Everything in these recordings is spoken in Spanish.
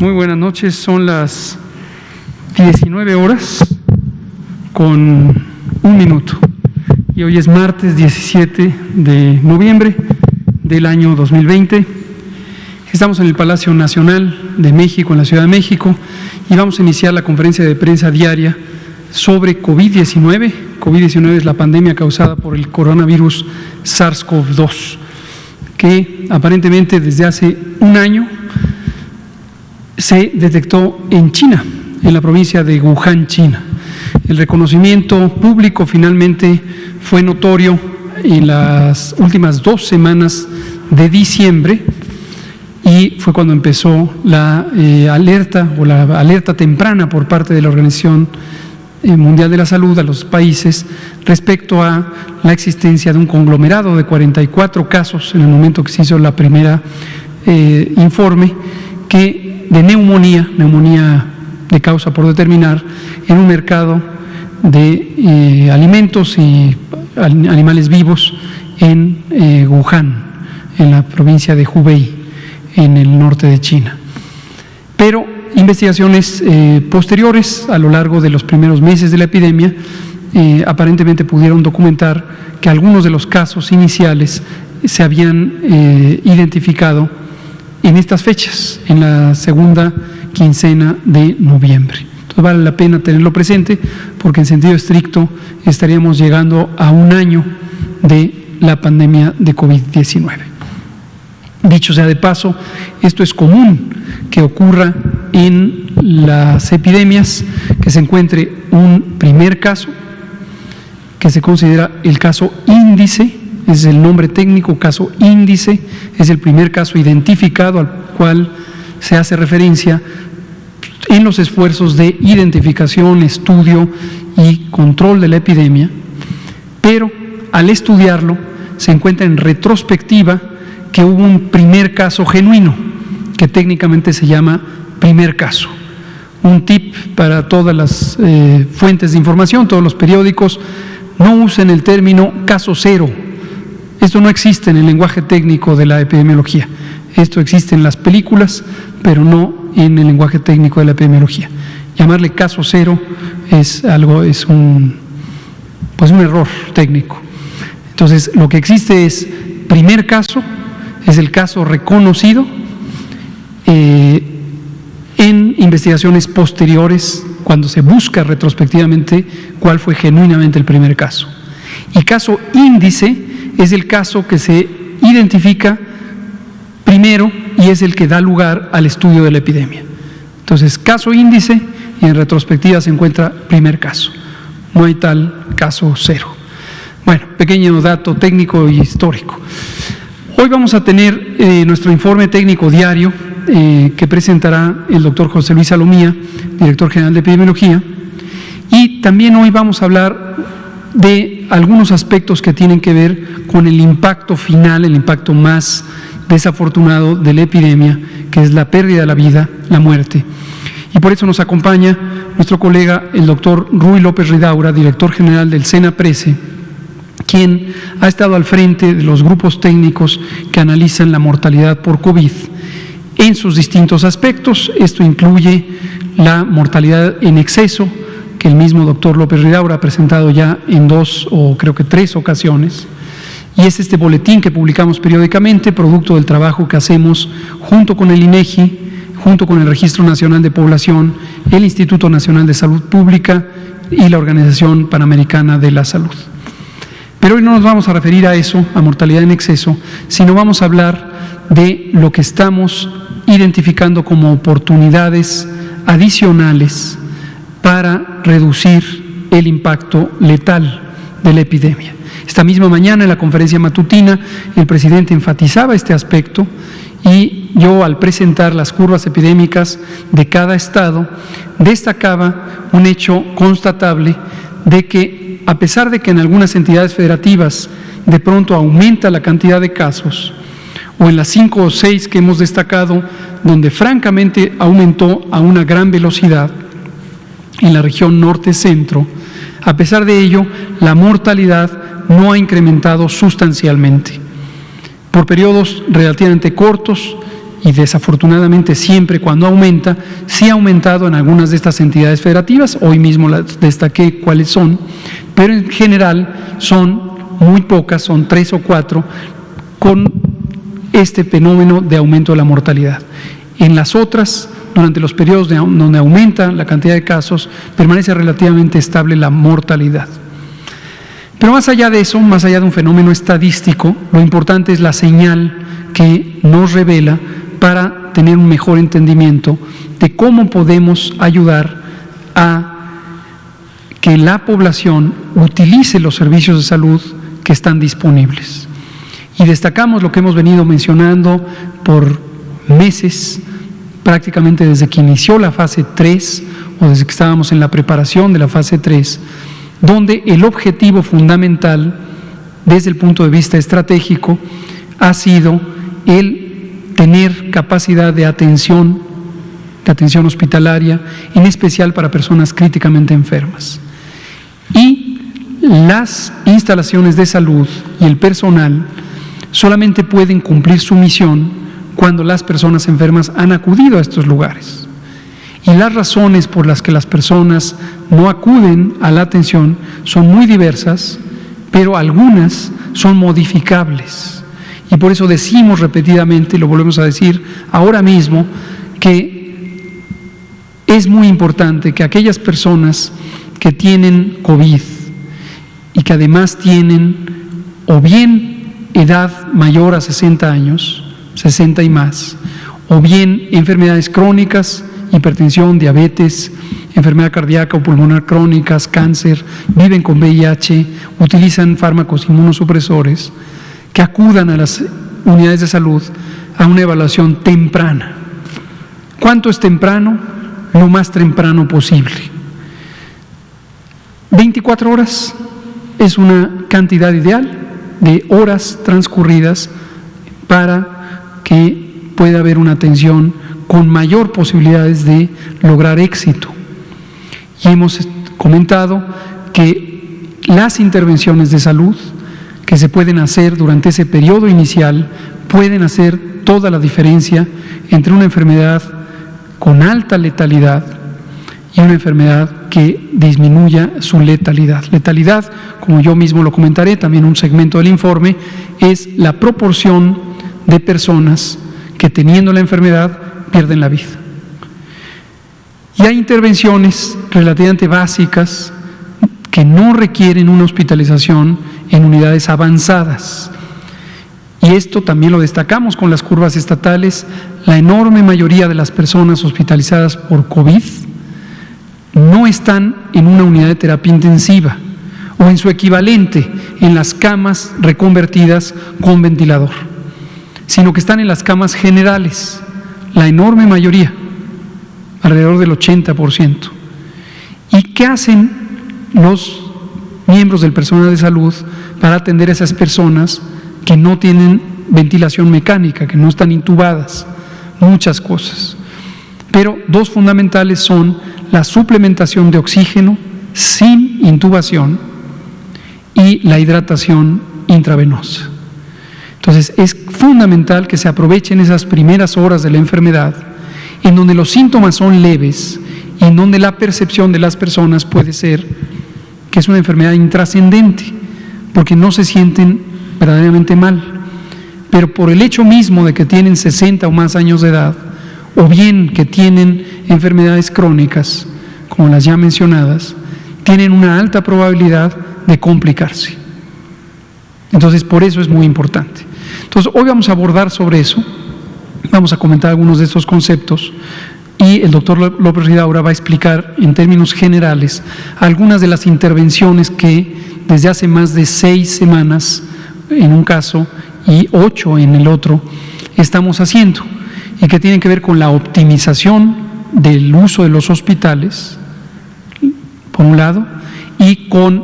Muy buenas noches, son las 19 horas con 1 minuto y hoy es martes 17 de noviembre del año 2020. Estamos en el Palacio Nacional de México, en la Ciudad de México, y vamos a iniciar la conferencia de prensa diaria sobre COVID-19. COVID-19 es la pandemia causada por el coronavirus SARS-CoV-2, que aparentemente desde hace un año se detectó en China, en la provincia de Wuhan, China. El reconocimiento público finalmente fue notorio en las últimas 2 semanas de diciembre y fue cuando empezó la alerta temprana por parte de la Organización Mundial de la Salud a los países respecto a la existencia de un conglomerado de 44 casos en el momento que se hizo la primera informe de neumonía de causa por determinar en un mercado de alimentos y animales vivos en Wuhan, en la provincia de Hubei, en el norte de China. Pero investigaciones posteriores a lo largo de los primeros meses de la epidemia aparentemente pudieron documentar que algunos de los casos iniciales se habían identificado en estas fechas, en la segunda quincena de noviembre. Entonces vale la pena tenerlo presente porque en sentido estricto estaríamos llegando a un año de la pandemia de COVID-19. Dicho sea de paso, esto es común que ocurra en las epidemias, que se encuentre un primer caso, que se considera el caso índice. Es el nombre técnico, caso índice, es el primer caso identificado al cual se hace referencia en los esfuerzos de identificación, estudio y control de la epidemia, pero al estudiarlo se encuentra en retrospectiva que hubo un primer caso genuino, que técnicamente se llama primer caso. Un tip para todas las fuentes de información, todos los periódicos: no usen el término caso cero. Esto no existe en el lenguaje técnico de la epidemiología. Esto existe en las películas, pero no en el lenguaje técnico de la epidemiología. Llamarle caso cero es un error técnico. Entonces, lo que existe es primer caso, es el caso reconocido en investigaciones posteriores, cuando se busca retrospectivamente cuál fue genuinamente el primer caso. Y caso índice es el caso que se identifica primero y es el que da lugar al estudio de la epidemia. Entonces, caso índice, y en retrospectiva se encuentra primer caso. No hay tal caso cero. Bueno, pequeño dato técnico y histórico. Hoy vamos a tener nuestro informe técnico diario que presentará el doctor José Luis Salomía, director general de epidemiología, y también hoy vamos a hablar de algunos aspectos que tienen que ver con el impacto final, el impacto más desafortunado de la epidemia, que es la pérdida de la vida, la muerte. Y por eso nos acompaña nuestro colega, el doctor Rui López Ridaura, director general del SENAPRESE, quien ha estado al frente de los grupos técnicos que analizan la mortalidad por COVID en sus distintos aspectos. Esto incluye la mortalidad en exceso, que el mismo doctor López Ridaura ha presentado ya en 2 o creo que 3 ocasiones, y es este boletín que publicamos periódicamente, producto del trabajo que hacemos junto con el INEGI, junto con el Registro Nacional de Población, el Instituto Nacional de Salud Pública y la Organización Panamericana de la Salud. Pero hoy no nos vamos a referir a eso, a mortalidad en exceso, sino vamos a hablar de lo que estamos identificando como oportunidades adicionales para reducir el impacto letal de la epidemia. Esta misma mañana en la conferencia matutina el presidente enfatizaba este aspecto y yo, al presentar las curvas epidémicas de cada estado, destacaba un hecho constatable de que, a pesar de que en algunas entidades federativas de pronto aumenta la cantidad de casos, o en las 5 o 6 que hemos destacado, donde francamente aumentó a una gran velocidad, en la región norte-centro, a pesar de ello, la mortalidad no ha incrementado sustancialmente. Por periodos relativamente cortos, y desafortunadamente siempre cuando aumenta, sí ha aumentado en algunas de estas entidades federativas, hoy mismo las destaqué cuáles son, pero en general son muy pocas, son 3 o 4, con este fenómeno de aumento de la mortalidad. En las otras, durante los periodos donde aumenta la cantidad de casos, permanece relativamente estable la mortalidad. Pero más allá de eso, más allá de un fenómeno estadístico, lo importante es la señal que nos revela para tener un mejor entendimiento de cómo podemos ayudar a que la población utilice los servicios de salud que están disponibles. Y destacamos lo que hemos venido mencionando por meses, prácticamente desde que inició la fase 3 o desde que estábamos en la preparación de la fase 3, donde el objetivo fundamental desde el punto de vista estratégico ha sido el tener capacidad de atención hospitalaria, en especial para personas críticamente enfermas. Y las instalaciones de salud y el personal solamente pueden cumplir su misión cuando las personas enfermas han acudido a estos lugares. Y las razones por las que las personas no acuden a la atención son muy diversas, pero algunas son modificables. Y por eso decimos repetidamente, y lo volvemos a decir ahora mismo, que es muy importante que aquellas personas que tienen COVID y que además tienen o bien edad mayor a 60 años, 60 y más, o bien enfermedades crónicas, hipertensión, diabetes, enfermedad cardíaca o pulmonar crónicas, cáncer, viven con VIH, utilizan fármacos inmunosupresores, que acudan a las unidades de salud a una evaluación temprana. ¿Cuánto es temprano? Lo más temprano posible. 24 horas es una cantidad ideal de horas transcurridas para que pueda haber una atención con mayor posibilidades de lograr éxito. Y hemos comentado que las intervenciones de salud que se pueden hacer durante ese periodo inicial pueden hacer toda la diferencia entre una enfermedad con alta letalidad y una enfermedad que disminuya su letalidad. Letalidad, como yo mismo lo comentaré, también un segmento del informe, es la proporción de personas que teniendo la enfermedad pierden la vida. Y hay intervenciones relativamente básicas que no requieren una hospitalización en unidades avanzadas. Y esto también lo destacamos con las curvas estatales. La enorme mayoría de las personas hospitalizadas por COVID no están en una unidad de terapia intensiva o en su equivalente en las camas reconvertidas con ventilador, sino que están en las camas generales, la enorme mayoría, alrededor del 80%. ¿Y qué hacen los miembros del personal de salud para atender a esas personas que no tienen ventilación mecánica, que no están intubadas? Muchas cosas. Pero dos fundamentales son la suplementación de oxígeno sin intubación y la hidratación intravenosa. Entonces, es fundamental que se aprovechen esas primeras horas de la enfermedad, en donde los síntomas son leves y en donde la percepción de las personas puede ser que es una enfermedad intrascendente, porque no se sienten verdaderamente mal. Pero por el hecho mismo de que tienen 60 o más años de edad, o bien que tienen enfermedades crónicas, como las ya mencionadas, tienen una alta probabilidad de complicarse. Entonces, por eso es muy importante. Entonces, hoy vamos a abordar sobre eso, vamos a comentar algunos de estos conceptos, y el doctor López Ridaura va a explicar en términos generales algunas de las intervenciones que desde hace más de 6 semanas en un caso y 8 en el otro, estamos haciendo y que tienen que ver con la optimización del uso de los hospitales, por un lado, y con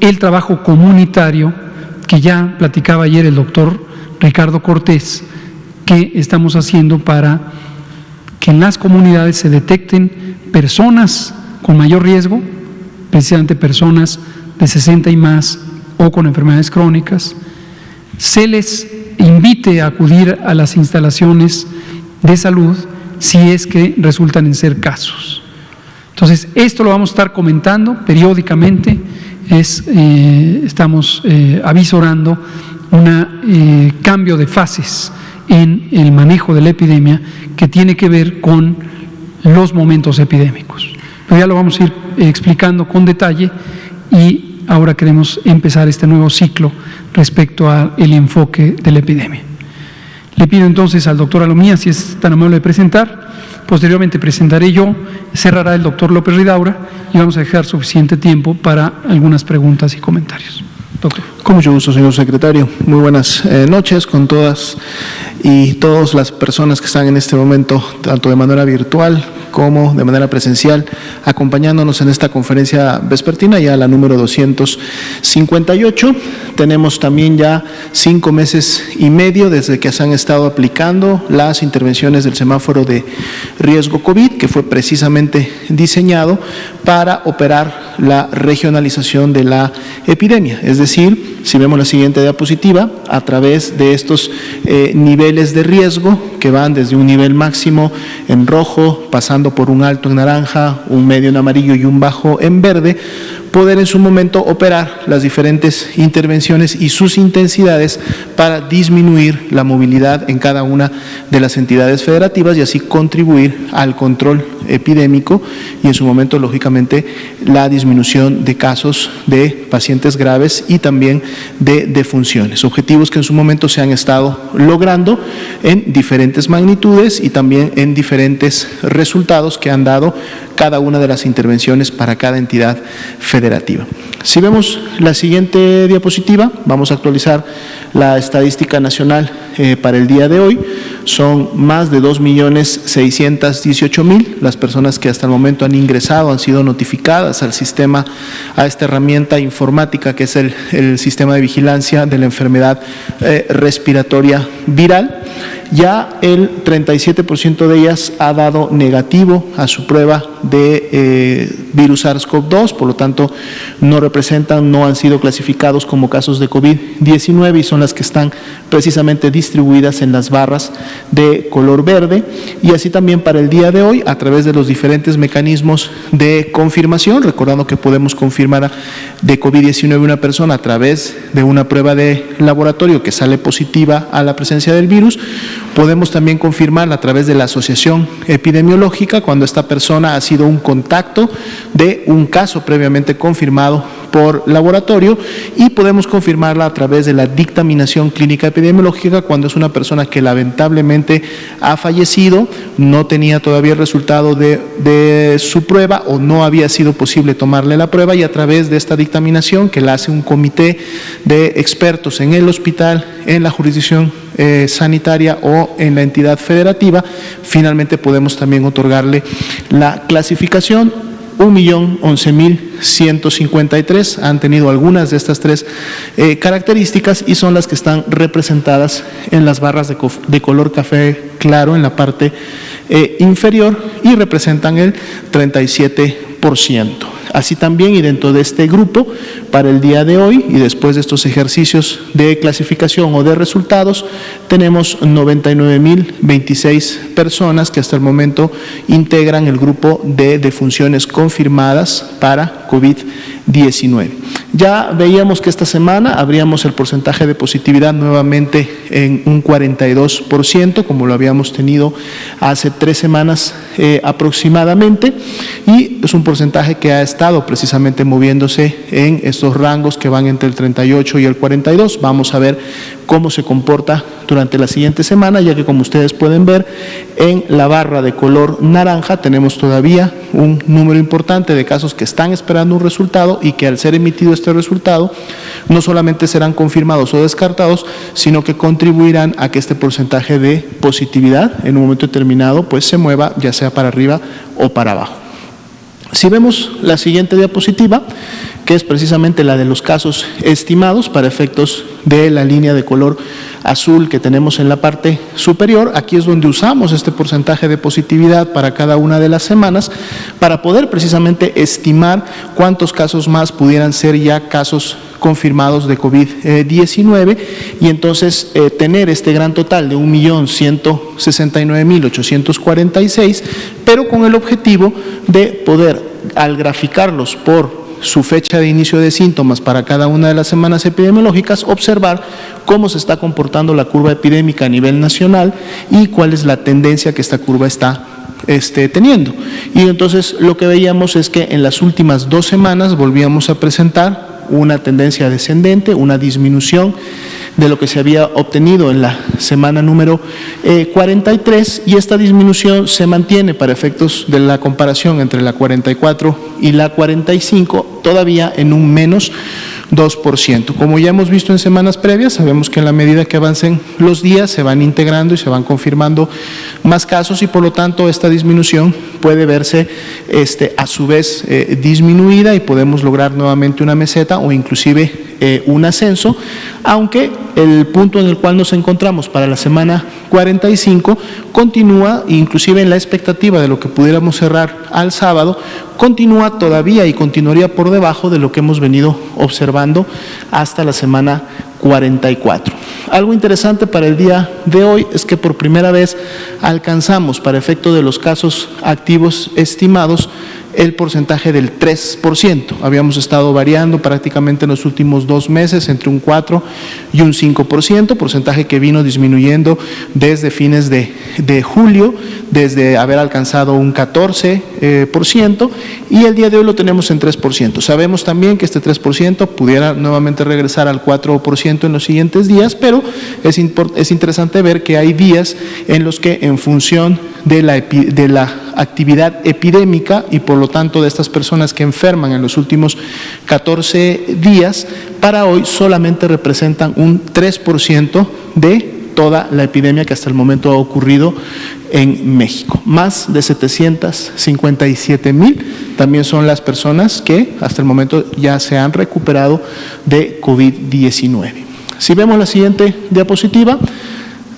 el trabajo comunitario que ya platicaba ayer el doctor Ricardo Cortés, que estamos haciendo para que en las comunidades se detecten personas con mayor riesgo, precisamente personas de 60 y más o con enfermedades crónicas, se les invite a acudir a las instalaciones de salud si es que resultan en ser casos. Entonces, esto lo vamos a estar comentando periódicamente, estamos avisorando un cambio de fases en el manejo de la epidemia que tiene que ver con los momentos epidémicos. Pero ya lo vamos a ir explicando con detalle y ahora queremos empezar este nuevo ciclo respecto al enfoque de la epidemia. Le pido entonces al doctor Alomía, si es tan amable de presentar, posteriormente presentaré yo, cerrará el doctor López Ridaura y vamos a dejar suficiente tiempo para algunas preguntas y comentarios. Doctor. Con mucho gusto, señor secretario. Muy buenas noches con todas y todas las personas que están en este momento, tanto de manera virtual como de manera presencial, acompañándonos en esta conferencia vespertina, ya la número 258. Tenemos también ya 5 meses y medio desde que se han estado aplicando las intervenciones del semáforo de riesgo COVID, que fue precisamente diseñado para operar la regionalización de la epidemia. Es decir, si vemos la siguiente diapositiva, a través de estos niveles de riesgo que van desde un nivel máximo en rojo, pasando por un alto en naranja, un medio en amarillo y un bajo en verde, poder en su momento operar las diferentes intervenciones y sus intensidades para disminuir la movilidad en cada una de las entidades federativas y así contribuir al control epidémico y en su momento, lógicamente, la disminución de casos de pacientes graves y también de defunciones. Objetivos que en su momento se han estado logrando en diferentes magnitudes y también en diferentes resultados que han dado cada una de las intervenciones para cada entidad federativa. Si vemos la siguiente diapositiva, vamos a actualizar la estadística nacional para el día de hoy. Son más de 2.618.000 las personas que hasta el momento han ingresado, han sido notificadas al sistema, a esta herramienta informática que es el sistema de vigilancia de la enfermedad respiratoria viral. Ya el 37% de ellas ha dado negativo a su prueba de virus SARS-CoV-2, por lo tanto no han sido clasificados como casos de COVID-19 y son las que están precisamente distribuidas en las barras de color verde. Y así también para el día de hoy, a través de los diferentes mecanismos de confirmación, recordando que podemos confirmar de COVID-19 una persona a través de una prueba de laboratorio que sale positiva a la presencia del virus, podemos también confirmarla a través de la asociación epidemiológica cuando esta persona ha sido un contacto de un caso previamente confirmado por laboratorio y podemos confirmarla a través de la dictaminación clínica epidemiológica cuando es una persona que lamentablemente ha fallecido, no tenía todavía el resultado de su prueba o no había sido posible tomarle la prueba y a través de esta dictaminación que la hace un comité de expertos en el hospital, en la jurisdicción sanitaria o en la entidad federativa, finalmente podemos también otorgarle la clasificación. 1.011.153 han tenido algunas de estas tres características y son las que están representadas en las barras de color café claro en la parte inferior y representan el 37%. Así también, y dentro de este grupo, para el día de hoy y después de estos ejercicios de clasificación o de resultados, tenemos 99.026 personas que hasta el momento integran el grupo de defunciones confirmadas para COVID-19. Ya veíamos que esta semana abríamos el porcentaje de positividad nuevamente en un 42%, como lo habíamos tenido hace 3 semanas aproximadamente, y es un porcentaje que ha estado precisamente moviéndose en estos rangos que van entre el 38 y el 42. Vamos a ver cómo se comporta durante la siguiente semana, ya que como ustedes pueden ver en la barra de color naranja tenemos todavía un número importante de casos que están esperando un resultado y que al ser emitido este resultado no solamente serán confirmados o descartados, sino que contribuirán a que este porcentaje de positividad en un momento determinado pues se mueva ya sea para arriba o para abajo. Si vemos la siguiente diapositiva, que es precisamente la de los casos estimados para efectos de la línea de color azul que tenemos en la parte superior, aquí es donde usamos este porcentaje de positividad para cada una de las semanas para poder precisamente estimar cuántos casos más pudieran ser ya casos confirmados de COVID-19 y entonces tener este gran total de 1.169.846, pero con el objetivo de poder, al graficarlos por su fecha de inicio de síntomas para cada una de las semanas epidemiológicas, observar cómo se está comportando la curva epidémica a nivel nacional y cuál es la tendencia que esta curva está teniendo. Y entonces lo que veíamos es que en las últimas 2 semanas volvíamos a presentar una tendencia descendente, una disminución de lo que se había obtenido en la semana número 43, y esta disminución se mantiene para efectos de la comparación entre la 44 y la 45 todavía en un menos 2%. Como ya hemos visto en semanas previas, sabemos que en la medida que avancen los días se van integrando y se van confirmando más casos y por lo tanto esta disminución puede verse a su vez disminuida y podemos lograr nuevamente una meseta o inclusive un ascenso, aunque el punto en el cual nos encontramos para la semana 45 continúa, inclusive en la expectativa de lo que pudiéramos cerrar al sábado, continúa todavía y continuaría por debajo de lo que hemos venido observando hasta la semana 44. Algo interesante para el día de hoy es que por primera vez alcanzamos, para efecto de los casos activos estimados, el porcentaje del 3%. Habíamos estado variando prácticamente en los últimos 2 meses entre un 4 y un 5%, porcentaje que vino disminuyendo desde fines de julio, desde haber alcanzado un 14%, y el día de hoy lo tenemos en 3%. Sabemos también que este 3% pudiera nuevamente regresar al 4% en los siguientes días, pero es interesante ver que hay días en los que en función de la actividad epidémica y por lo tanto de estas personas que enferman en los últimos 14 días, para hoy solamente representan un 3% de toda la epidemia que hasta el momento ha ocurrido en México. Más de 757,000 también son las personas que hasta el momento ya se han recuperado de COVID-19. Si vemos la siguiente diapositiva,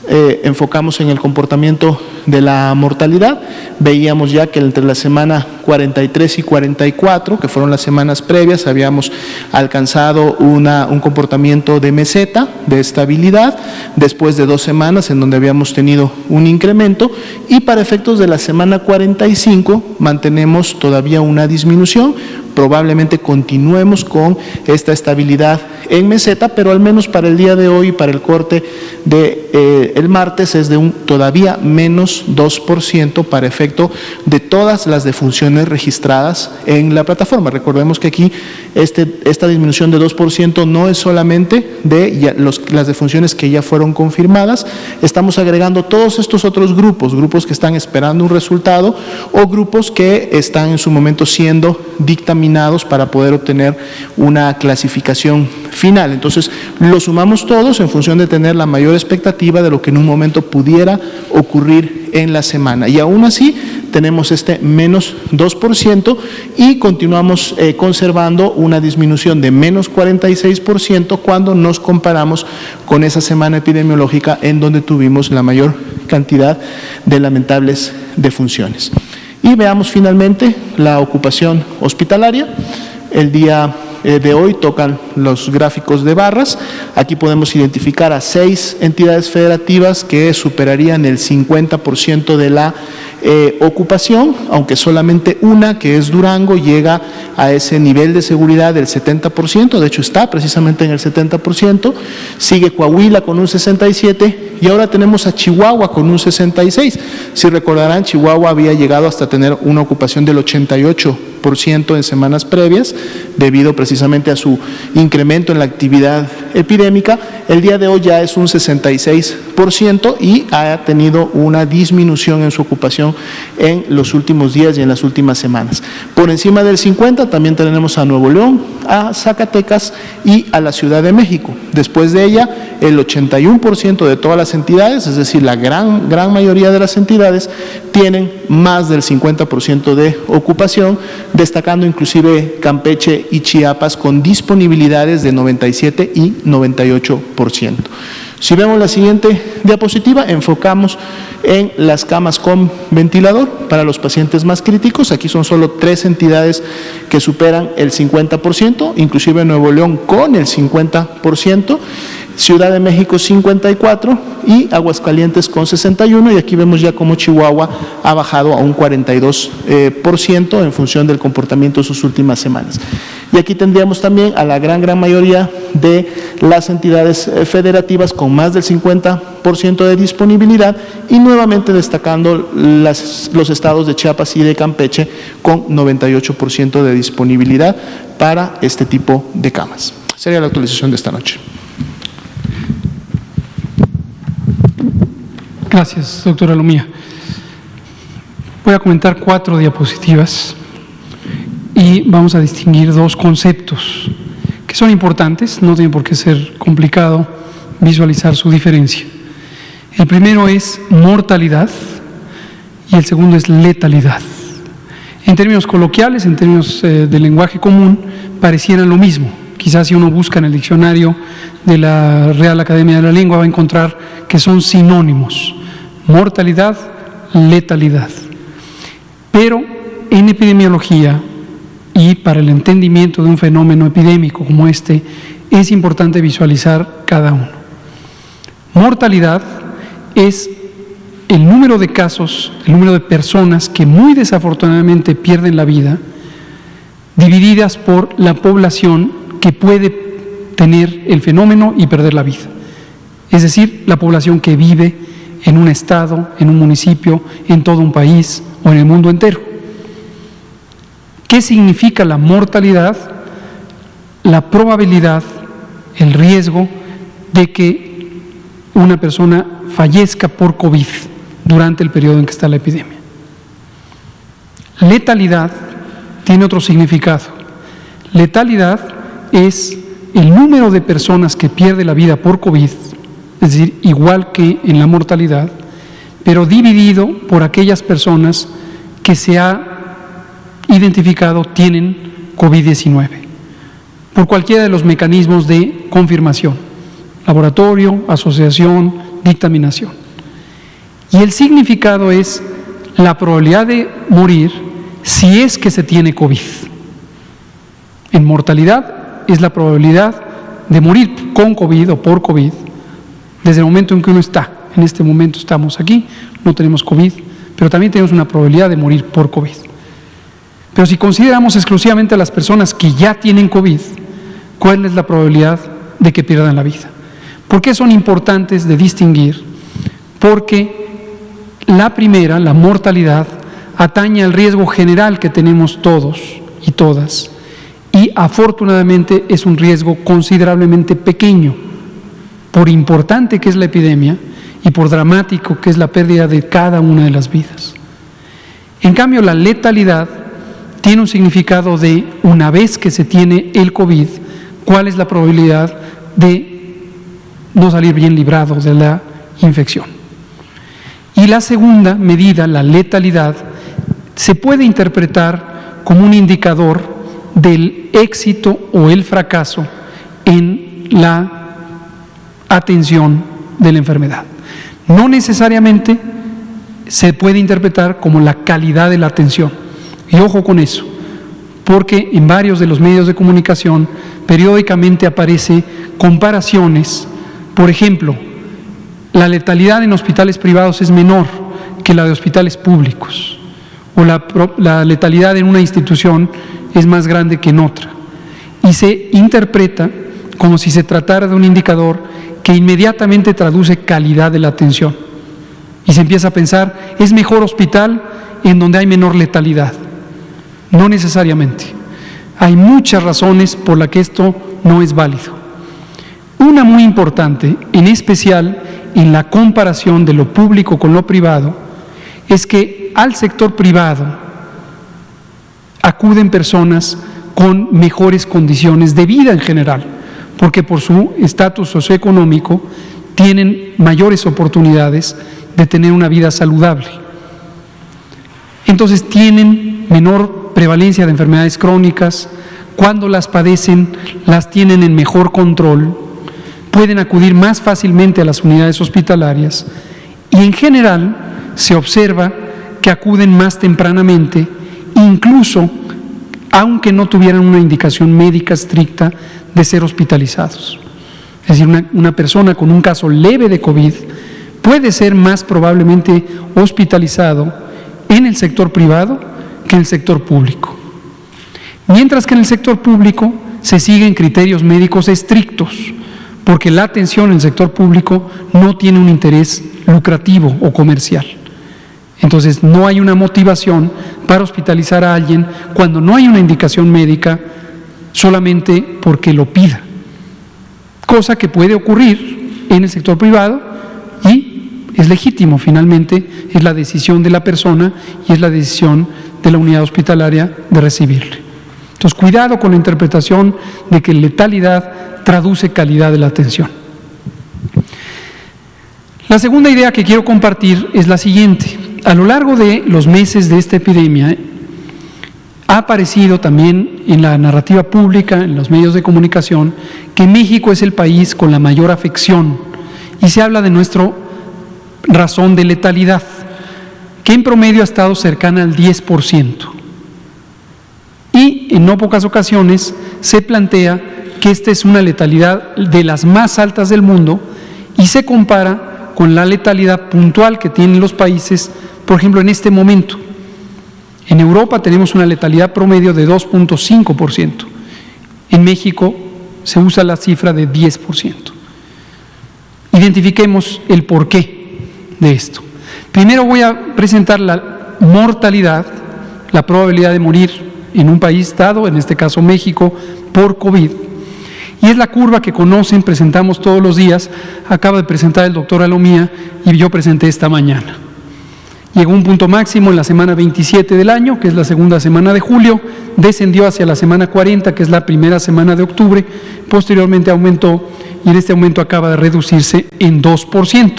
enfocamos en el comportamiento de la mortalidad. Veíamos ya que entre la semana 43 y 44, que fueron las semanas previas, habíamos alcanzado un comportamiento de meseta, de estabilidad, después de 2 semanas en donde habíamos tenido un incremento, y para efectos de la semana 45 mantenemos todavía una disminución. Probablemente continuemos con esta estabilidad en meseta, pero al menos para el día de hoy, para el corte de el martes, es de un todavía menos 2% para efecto de todas las defunciones registradas en la plataforma. Recordemos que aquí esta disminución de 2% no es solamente de las defunciones que ya fueron confirmadas, estamos agregando todos estos otros grupos que están esperando un resultado o grupos que están en su momento siendo dictaminados para poder obtener una clasificación final. Entonces, lo sumamos todos en función de tener la mayor expectativa de lo que en un momento pudiera ocurrir en la semana. Y aún así, tenemos este menos 2% y continuamos conservando una disminución de menos 46% cuando nos comparamos con esa semana epidemiológica en donde tuvimos la mayor cantidad de lamentables defunciones. Y veamos finalmente la ocupación hospitalaria. El día de hoy tocan los gráficos de barras. Aquí podemos identificar a 6 entidades federativas que superarían el 50% de la ocupación, aunque solamente una, que es Durango, llega a ese nivel de seguridad del 70%, de hecho está precisamente en el 70%, sigue Coahuila con un 67% y ahora tenemos a Chihuahua con un 66%. Si recordarán, Chihuahua había llegado hasta tener una ocupación del 88%, en semanas previas, debido precisamente a su incremento en la actividad epidémica. El día de hoy ya es un 66% y ha tenido una disminución en su ocupación en los últimos días y en las últimas semanas. Por encima del 50% también tenemos a Nuevo León, a Zacatecas y a la Ciudad de México. Después de ella, el 81% de todas las entidades, es decir, la gran mayoría de las entidades, tienen más del 50% de ocupación, destacando inclusive Campeche y Chiapas con disponibilidades de 97 y 98%. Si vemos la siguiente diapositiva, enfocamos en las camas con ventilador para los pacientes más críticos. Aquí son solo 3 entidades que superan el 50%, inclusive Nuevo León con el 50%, Ciudad de México 54% y Aguascalientes con 61%, y aquí vemos ya cómo Chihuahua ha bajado a un 42% en función del comportamiento de sus últimas semanas. Y aquí tendríamos también a la gran mayoría de las entidades federativas con más del 50% de disponibilidad, y nuevamente destacando los estados de Chiapas y de Campeche con 98% de disponibilidad para este tipo de camas. Sería la actualización de esta noche. Gracias, doctora Lomía. Voy a comentar 4 diapositivas y vamos a distinguir 2 conceptos que son importantes, no tiene por qué ser complicado visualizar su diferencia. El primero es mortalidad y el segundo es letalidad. En términos coloquiales, en términos de lenguaje común, parecieran lo mismo. Quizás si uno busca en el diccionario de la Real Academia de la Lengua va a encontrar que son sinónimos: mortalidad, letalidad. Pero en epidemiología y para el entendimiento de un fenómeno epidémico como este, es importante visualizar cada uno. Mortalidad es el número de casos, el número de personas que muy desafortunadamente pierden la vida, divididas por la población que puede tener el fenómeno y perder la vida. Es decir, la población que vive en un estado, en un municipio, en todo un país o en el mundo entero. ¿Qué significa la mortalidad? La probabilidad, el riesgo de que una persona fallezca por COVID durante el periodo en que está la epidemia. Letalidad tiene otro significado. Letalidad es el número de personas que pierde la vida por COVID, es decir, igual que en la mortalidad, pero dividido por aquellas personas que se ha identificado tienen COVID-19, por cualquiera de los mecanismos de confirmación: laboratorio, asociación, dictaminación. Y el significado es la probabilidad de morir si es que se tiene COVID. En mortalidad es la probabilidad de morir con COVID o por COVID desde el momento en que uno está. En este momento estamos aquí, no tenemos COVID, pero también tenemos una probabilidad de morir por COVID. Pero si consideramos exclusivamente a las personas que ya tienen COVID, ¿cuál es la probabilidad de que pierdan la vida? ¿Por qué son importantes de distinguir? Porque la primera, la mortalidad, atañe al riesgo general que tenemos todos y todas, y afortunadamente es un riesgo considerablemente pequeño, por importante que es la epidemia y por dramático que es la pérdida de cada una de las vidas. En cambio, la letalidad tiene un significado de, una vez que se tiene el COVID, ¿cuál es la probabilidad de no salir bien librado de la infección? Y la segunda medida, la letalidad, se puede interpretar como un indicador del éxito o el fracaso en la atención de la enfermedad. No necesariamente se puede interpretar como la calidad de la atención. Y ojo con eso, porque en varios de los medios de comunicación periódicamente aparecen comparaciones. Por ejemplo, la letalidad en hospitales privados es menor que la de hospitales públicos, o la letalidad en una institución es más grande que en otra, y se interpreta como si se tratara de un indicador que inmediatamente traduce calidad de la atención, y se empieza a pensar, es mejor hospital en donde hay menor letalidad. No necesariamente. Hay muchas razones por las que esto no es válido. Una muy importante, en especial en la comparación de lo público con lo privado, es que al sector privado acuden personas con mejores condiciones de vida en general, porque por su estatus socioeconómico tienen mayores oportunidades de tener una vida saludable. Entonces tienen menor prevalencia de enfermedades crónicas, cuando las padecen las tienen en mejor control, pueden acudir más fácilmente a las unidades hospitalarias y en general se observa que acuden más tempranamente, incluso aunque no tuvieran una indicación médica estricta de ser hospitalizados. Es decir, una persona con un caso leve de COVID puede ser más probablemente hospitalizado en el sector privado que en el sector público. Mientras que en el sector público se siguen criterios médicos estrictos, porque la atención en el sector público no tiene un interés lucrativo o comercial. Entonces, no hay una motivación para hospitalizar a alguien cuando no hay una indicación médica solamente porque lo pida. Cosa que puede ocurrir en el sector privado y es legítimo, finalmente, es la decisión de la persona y es la decisión de la unidad hospitalaria de recibirle. Entonces, cuidado con la interpretación de que letalidad traduce calidad de la atención. La segunda idea que quiero compartir es la siguiente. A lo largo de los meses de esta epidemia, ha aparecido también en la narrativa pública, en los medios de comunicación, que México es el país con la mayor afección y se habla de nuestra razón de letalidad, que en promedio ha estado cercana al 10%. Y en no pocas ocasiones se plantea que esta es una letalidad de las más altas del mundo y se compara con la letalidad puntual que tienen los países, por ejemplo, en este momento. En Europa tenemos una letalidad promedio de 2.5%. En México se usa la cifra de 10%. Identifiquemos el porqué de esto. Primero voy a presentar la mortalidad, la probabilidad de morir en un país dado, en este caso México, por COVID. Y es la curva que conocen, presentamos todos los días. Acaba de presentar el doctor Alomía y yo presenté esta mañana. Llegó a un punto máximo en la semana 27 del año, que es la segunda semana de julio, descendió hacia la semana 40, que es la primera semana de octubre, posteriormente aumentó y en este momento acaba de reducirse en 2%.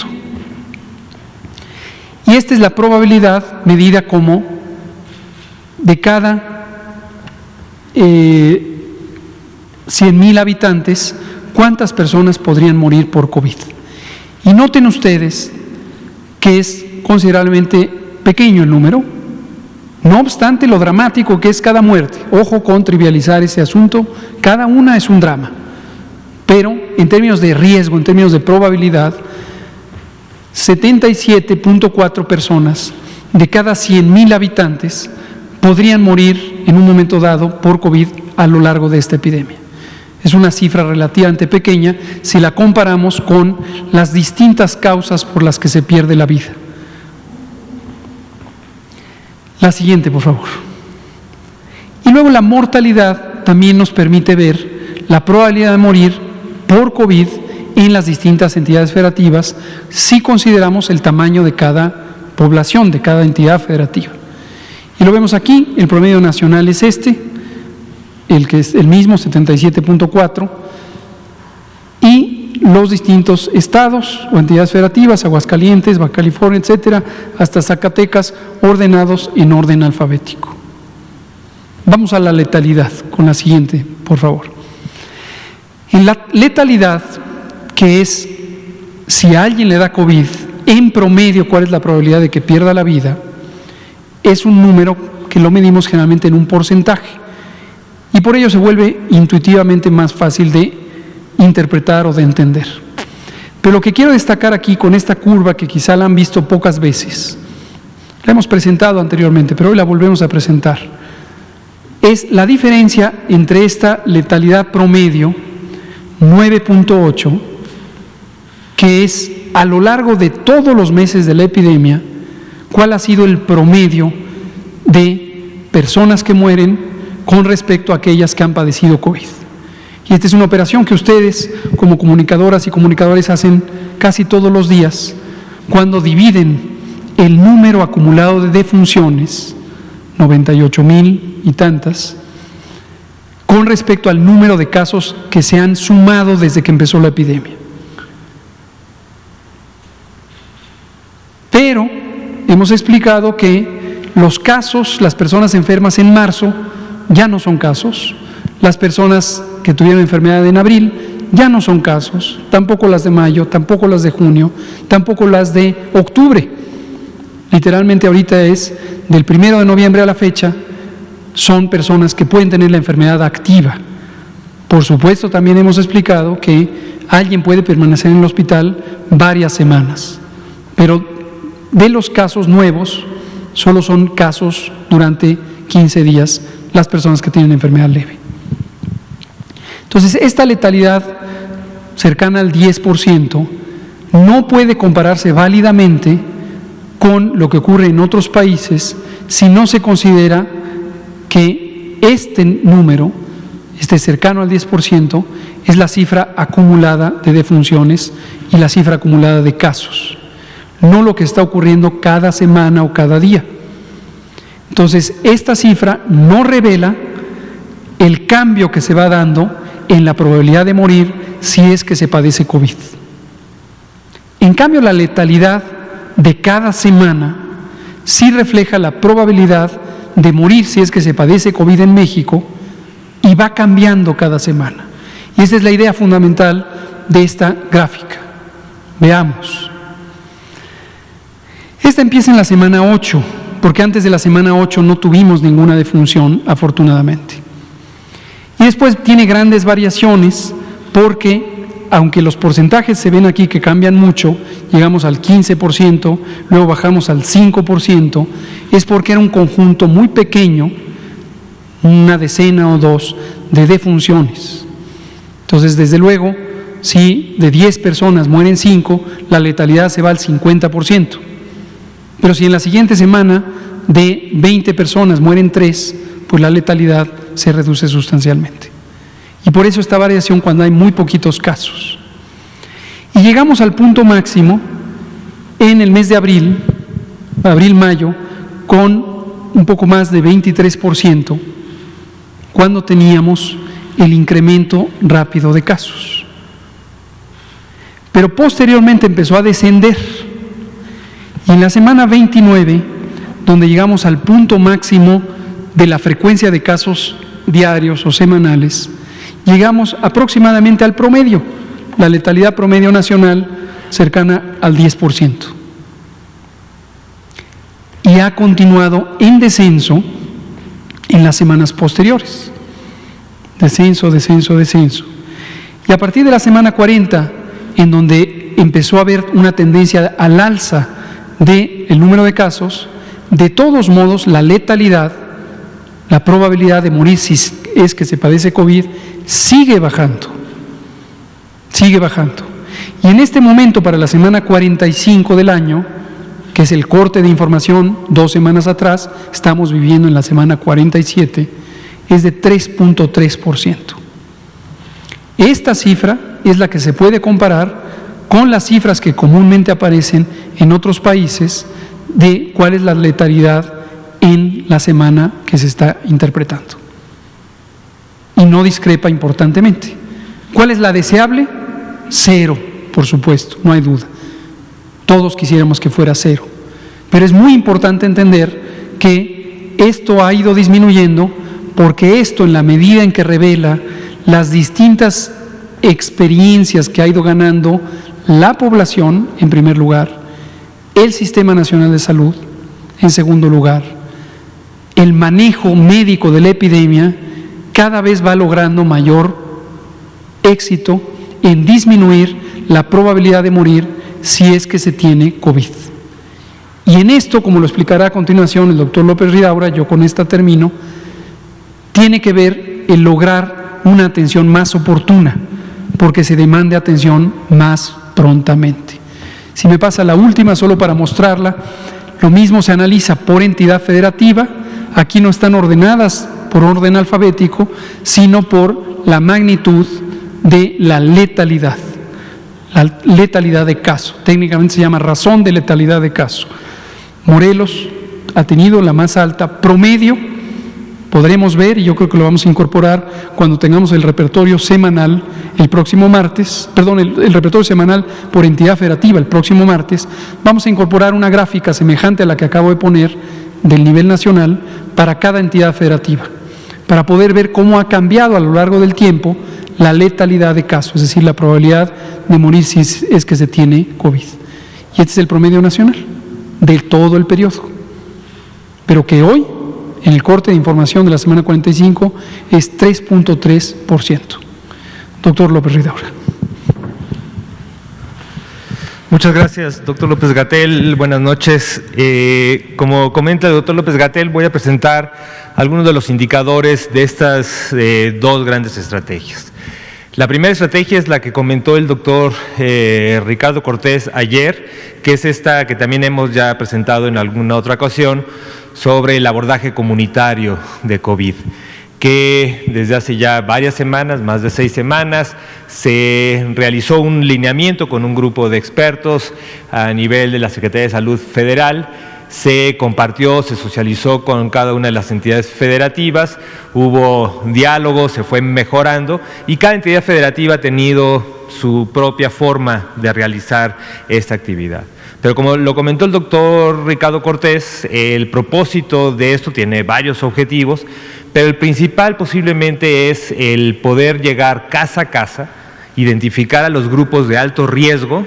Y esta es la probabilidad medida como de cada 100,000 habitantes, ¿cuántas personas podrían morir por COVID? Y noten ustedes que es considerablemente pequeño el número, no obstante lo dramático que es cada muerte. Ojo con trivializar ese asunto, cada una es un drama, pero en términos de riesgo, en términos de probabilidad, 77.4 personas de cada 100,000 habitantes podrían morir en un momento dado por COVID a lo largo de esta epidemia. Es una cifra relativamente pequeña si la comparamos con las distintas causas por las que se pierde la vida. La siguiente, por favor. Y luego la mortalidad también nos permite ver la probabilidad de morir por COVID en las distintas entidades federativas si consideramos el tamaño de cada población, de cada entidad federativa. Y lo vemos aquí, el promedio nacional es este, el que es el mismo, 77.4, y los distintos estados o entidades federativas, Aguascalientes, Baja California, etcétera, hasta Zacatecas, ordenados en orden alfabético. Vamos a la letalidad, con la siguiente, por favor. En la letalidad, que es si a alguien le da COVID, en promedio, ¿cuál es la probabilidad de que pierda la vida? Es un número que lo medimos generalmente en un porcentaje. Y por ello se vuelve intuitivamente más fácil de interpretar o de entender. Pero lo que quiero destacar aquí con esta curva, que quizá la han visto pocas veces, la hemos presentado anteriormente, pero hoy la volvemos a presentar, es la diferencia entre esta letalidad promedio, 9.8, que es a lo largo de todos los meses de la epidemia, cuál ha sido el promedio de personas que mueren con respecto a aquellas que han padecido COVID. Y esta es una operación que ustedes, como comunicadoras y comunicadores, hacen casi todos los días, cuando dividen el número acumulado de defunciones, 98,000 y tantas, con respecto al número de casos que se han sumado desde que empezó la epidemia. Pero hemos explicado que los casos, las personas enfermas en marzo, ya no son casos. Las personas que tuvieron enfermedad en abril ya no son casos, tampoco las de mayo, tampoco las de junio, tampoco las de octubre. Literalmente ahorita es del 1 de noviembre a la fecha, son personas que pueden tener la enfermedad activa. Por supuesto, también hemos explicado que alguien puede permanecer en el hospital varias semanas, pero de los casos nuevos, solo son casos durante 15 días las personas que tienen enfermedad leve. Entonces, esta letalidad cercana al 10% no puede compararse válidamente con lo que ocurre en otros países si no se considera que este número, este cercano al 10%, es la cifra acumulada de defunciones y la cifra acumulada de casos, no lo que está ocurriendo cada semana o cada día. Entonces, esta cifra no revela el cambio que se va dando en la probabilidad de morir si es que se padece COVID. En cambio, la letalidad de cada semana sí refleja la probabilidad de morir si es que se padece COVID en México y va cambiando cada semana. Y esa es la idea fundamental de esta gráfica. Veamos. Esta empieza en la semana 8, porque antes de la semana 8 no tuvimos ninguna defunción, afortunadamente. Y después tiene grandes variaciones porque, aunque los porcentajes se ven aquí que cambian mucho, llegamos al 15%, luego bajamos al 5%, es porque era un conjunto muy pequeño, una decena o dos, de defunciones. Entonces, desde luego, si de 10 personas mueren 5, la letalidad se va al 50%. Pero si en la siguiente semana de 20 personas mueren 3, pues la letalidad se reduce sustancialmente. Y por eso esta variación cuando hay muy poquitos casos. Y llegamos al punto máximo en el mes de abril-mayo, con un poco más de 23%, cuando teníamos el incremento rápido de casos. Pero posteriormente empezó a descender. Y en la semana 29, donde llegamos al punto máximo de la frecuencia de casos diarios o semanales, llegamos aproximadamente al promedio, la letalidad promedio nacional cercana al 10%. Y ha continuado en descenso en las semanas posteriores. Descenso, descenso, descenso. Y a partir de la semana 40, en donde empezó a haber una tendencia al alza del número de casos, de todos modos la letalidad, la probabilidad de morir si es que se padece COVID, sigue bajando. Sigue bajando. Y en este momento, para la semana 45 del año, que es el corte de información 2 semanas atrás, estamos viviendo en la semana 47, es de 3.3%. Esta cifra es la que se puede comparar con las cifras que comúnmente aparecen en otros países de cuál es la letalidad en la semana que se está interpretando. Y no discrepa importantemente. ¿Cuál es la deseable? 0, por supuesto, no hay duda. Todos quisiéramos que fuera 0. Pero es muy importante entender que esto ha ido disminuyendo porque esto, en la medida en que revela las distintas experiencias que ha ido ganando la población, en primer lugar, el Sistema Nacional de Salud, en segundo lugar, el manejo médico de la epidemia, cada vez va logrando mayor éxito en disminuir la probabilidad de morir si es que se tiene COVID. Y en esto, como lo explicará a continuación el doctor López Ridaura, yo con esta termino, tiene que ver el lograr una atención más oportuna, porque se demande atención más prontamente. Si me pasa la última, solo para mostrarla, lo mismo se analiza por entidad federativa, aquí no están ordenadas por orden alfabético, sino por la magnitud de la letalidad de caso. Técnicamente se llama razón de letalidad de caso. Morelos ha tenido la más alta promedio. Podremos ver, y yo creo que lo vamos a incorporar cuando tengamos el repertorio semanal el próximo martes, el repertorio semanal por entidad federativa el próximo martes. Vamos a incorporar una gráfica semejante a la que acabo de poner del nivel nacional para cada entidad federativa, para poder ver cómo ha cambiado a lo largo del tiempo la letalidad de casos, es decir, la probabilidad de morir si es que se tiene COVID. Y este es el promedio nacional de todo el periodo, pero que hoy, en el corte de información de la semana 45, es 3.3%. Doctor López Ridaura. Muchas gracias, doctor López-Gatell. Buenas noches. Como comenta el doctor López-Gatell, voy a presentar algunos de los indicadores de estas dos grandes estrategias. La primera estrategia es la que comentó el doctor Ricardo Cortés ayer, que es esta que también hemos ya presentado en alguna otra ocasión, sobre el abordaje comunitario de COVID, que desde hace ya varias semanas, más de 6 semanas, se realizó un lineamiento con un grupo de expertos a nivel de la Secretaría de Salud Federal. Se compartió, se socializó con cada una de las entidades federativas, hubo diálogo, se fue mejorando y cada entidad federativa ha tenido su propia forma de realizar esta actividad. Pero como lo comentó el doctor Ricardo Cortés, el propósito de esto tiene varios objetivos, pero el principal posiblemente es el poder llegar casa a casa, identificar a los grupos de alto riesgo,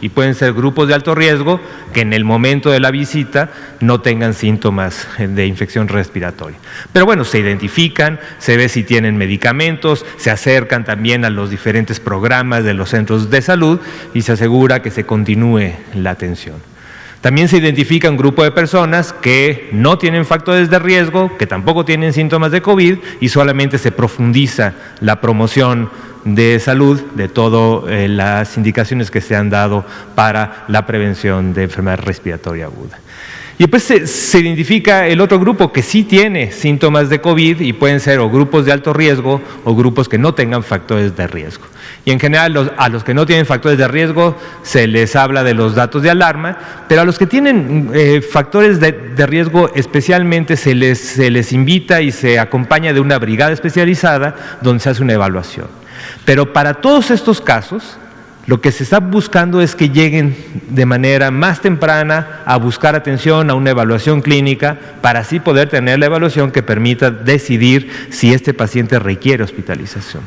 y pueden ser grupos de alto riesgo que en el momento de la visita no tengan síntomas de infección respiratoria. Pero bueno, se identifican, se ve si tienen medicamentos, se acercan también a los diferentes programas de los centros de salud y se asegura que se continúe la atención. También se identifica un grupo de personas que no tienen factores de riesgo, que tampoco tienen síntomas de COVID y solamente se profundiza la promoción de salud de todas las indicaciones que se han dado para la prevención de enfermedad respiratoria aguda. Y después se identifica el otro grupo que sí tiene síntomas de COVID y pueden ser o grupos de alto riesgo o grupos que no tengan factores de riesgo. Y en general a los que no tienen factores de riesgo se les habla de los datos de alarma, pero a los que tienen factores de riesgo especialmente se les invita y se acompaña de una brigada especializada donde se hace una evaluación. Pero para todos estos casos, lo que se está buscando es que lleguen de manera más temprana a buscar atención, a una evaluación clínica, para así poder tener la evaluación que permita decidir si este paciente requiere hospitalización.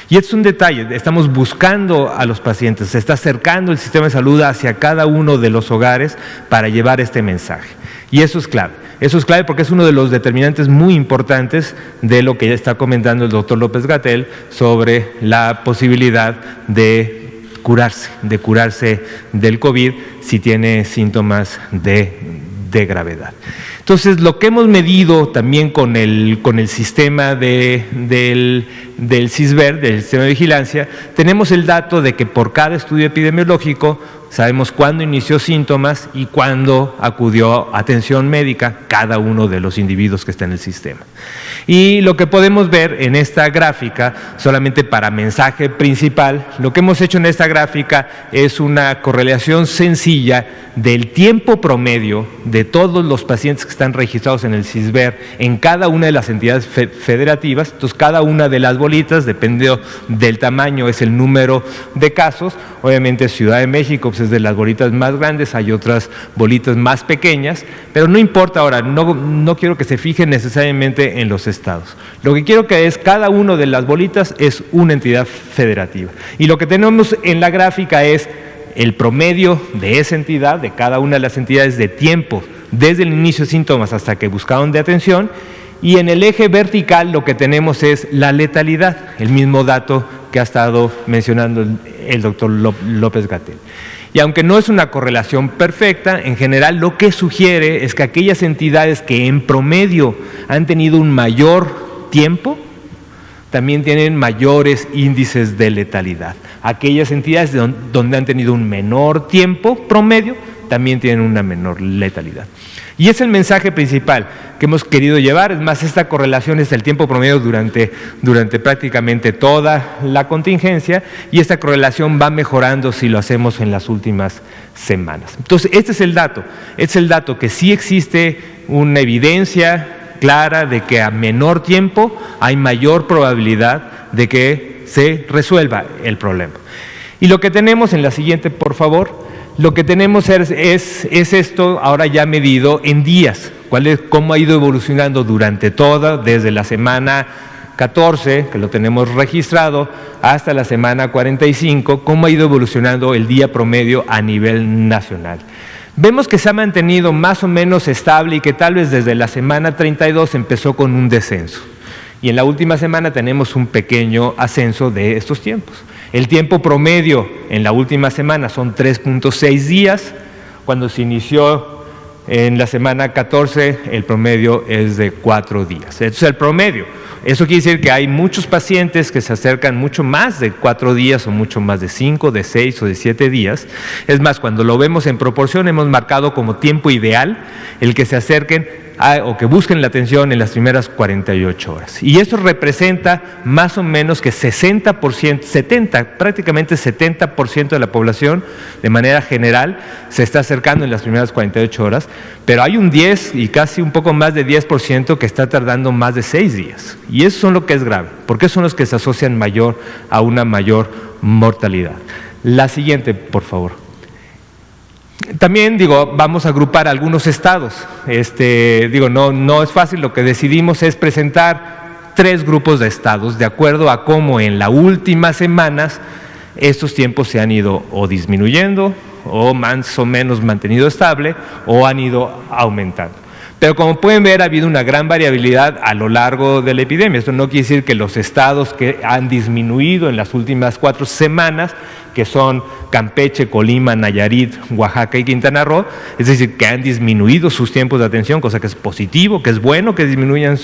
Y es un detalle, estamos buscando a los pacientes, se está acercando el sistema de salud hacia cada uno de los hogares para llevar este mensaje. Y eso es clave. Eso es clave porque es uno de los determinantes muy importantes de lo que ya está comentando el doctor López-Gatell sobre la posibilidad de curarse del COVID si tiene síntomas de gravedad. Entonces, lo que hemos medido también con el sistema del CISVER, del sistema de vigilancia, tenemos el dato de que por cada estudio epidemiológico sabemos cuándo inició síntomas y cuándo acudió a atención médica cada uno de los individuos que está en el sistema. Y lo que podemos ver en esta gráfica, solamente para mensaje principal, lo que hemos hecho en esta gráfica es una correlación sencilla del tiempo promedio de todos los pacientes que están registrados en el CISVER en cada una de las entidades federativas. Entonces, cada una de las bolitas, dependiendo del tamaño, es el número de casos. Obviamente, Ciudad de México pues, es de las bolitas más grandes, hay otras bolitas más pequeñas, pero no importa ahora, no quiero que se fijen necesariamente en los estados. Lo que quiero que es cada una de las bolitas es una entidad federativa. Y lo que tenemos en la gráfica es el promedio de esa entidad, de cada una de las entidades de tiempo, desde el inicio de síntomas hasta que buscaron de atención, y en el eje vertical lo que tenemos es la letalidad, el mismo dato que ha estado mencionando el doctor López-Gatell. Y aunque no es una correlación perfecta, en general lo que sugiere es que aquellas entidades que en promedio han tenido un mayor tiempo, también tienen mayores índices de letalidad. Aquellas entidades donde han tenido un menor tiempo promedio, también tienen una menor letalidad. Y es el mensaje principal que hemos querido llevar. Es más, esta correlación es el tiempo promedio durante prácticamente toda la contingencia, y esta correlación va mejorando si lo hacemos en las últimas semanas. Entonces, este es el dato que sí existe una evidencia clara de que a menor tiempo hay mayor probabilidad de que se resuelva el problema. Y lo que tenemos en la siguiente, por favor, lo que tenemos es esto ahora ya medido en días, cómo ha ido evolucionando durante toda, desde la semana 14, que lo tenemos registrado, hasta la semana 45, cómo ha ido evolucionando el día promedio a nivel nacional. Vemos que se ha mantenido más o menos estable y que tal vez desde la semana 32 empezó con un descenso. Y en la última semana tenemos un pequeño ascenso de estos tiempos. El tiempo promedio en la última semana son 3.6 días. Cuando se inició en la semana 14, el promedio es de 4 días. Este es el promedio. Eso quiere decir que hay muchos pacientes que se acercan mucho más de 4 días o mucho más de 5, de 6 o de 7 días. Es más, cuando lo vemos en proporción, hemos marcado como tiempo ideal el que se acerquen o que busquen la atención en las primeras 48 horas. Y esto representa más o menos que 60%, prácticamente 70% de la población de manera general se está acercando en las primeras 48 horas, pero hay un 10 y casi un poco más de 10% que está tardando más de 6 días. Y eso son lo que es grave, porque son los que se asocian a una mayor mortalidad. La siguiente, por favor. También, vamos a agrupar algunos estados. No es fácil. Lo que decidimos es presentar 3 grupos de estados de acuerdo a cómo en las últimas semanas estos tiempos se han ido o disminuyendo o más o menos mantenido estable o han ido aumentando. Pero como pueden ver, ha habido una gran variabilidad a lo largo de la epidemia. Esto no quiere decir que los estados que han disminuido en las últimas 4 semanas, que son Campeche, Colima, Nayarit, Oaxaca y Quintana Roo, es decir, que han disminuido sus tiempos de atención, cosa que es positivo, que es bueno que disminuyan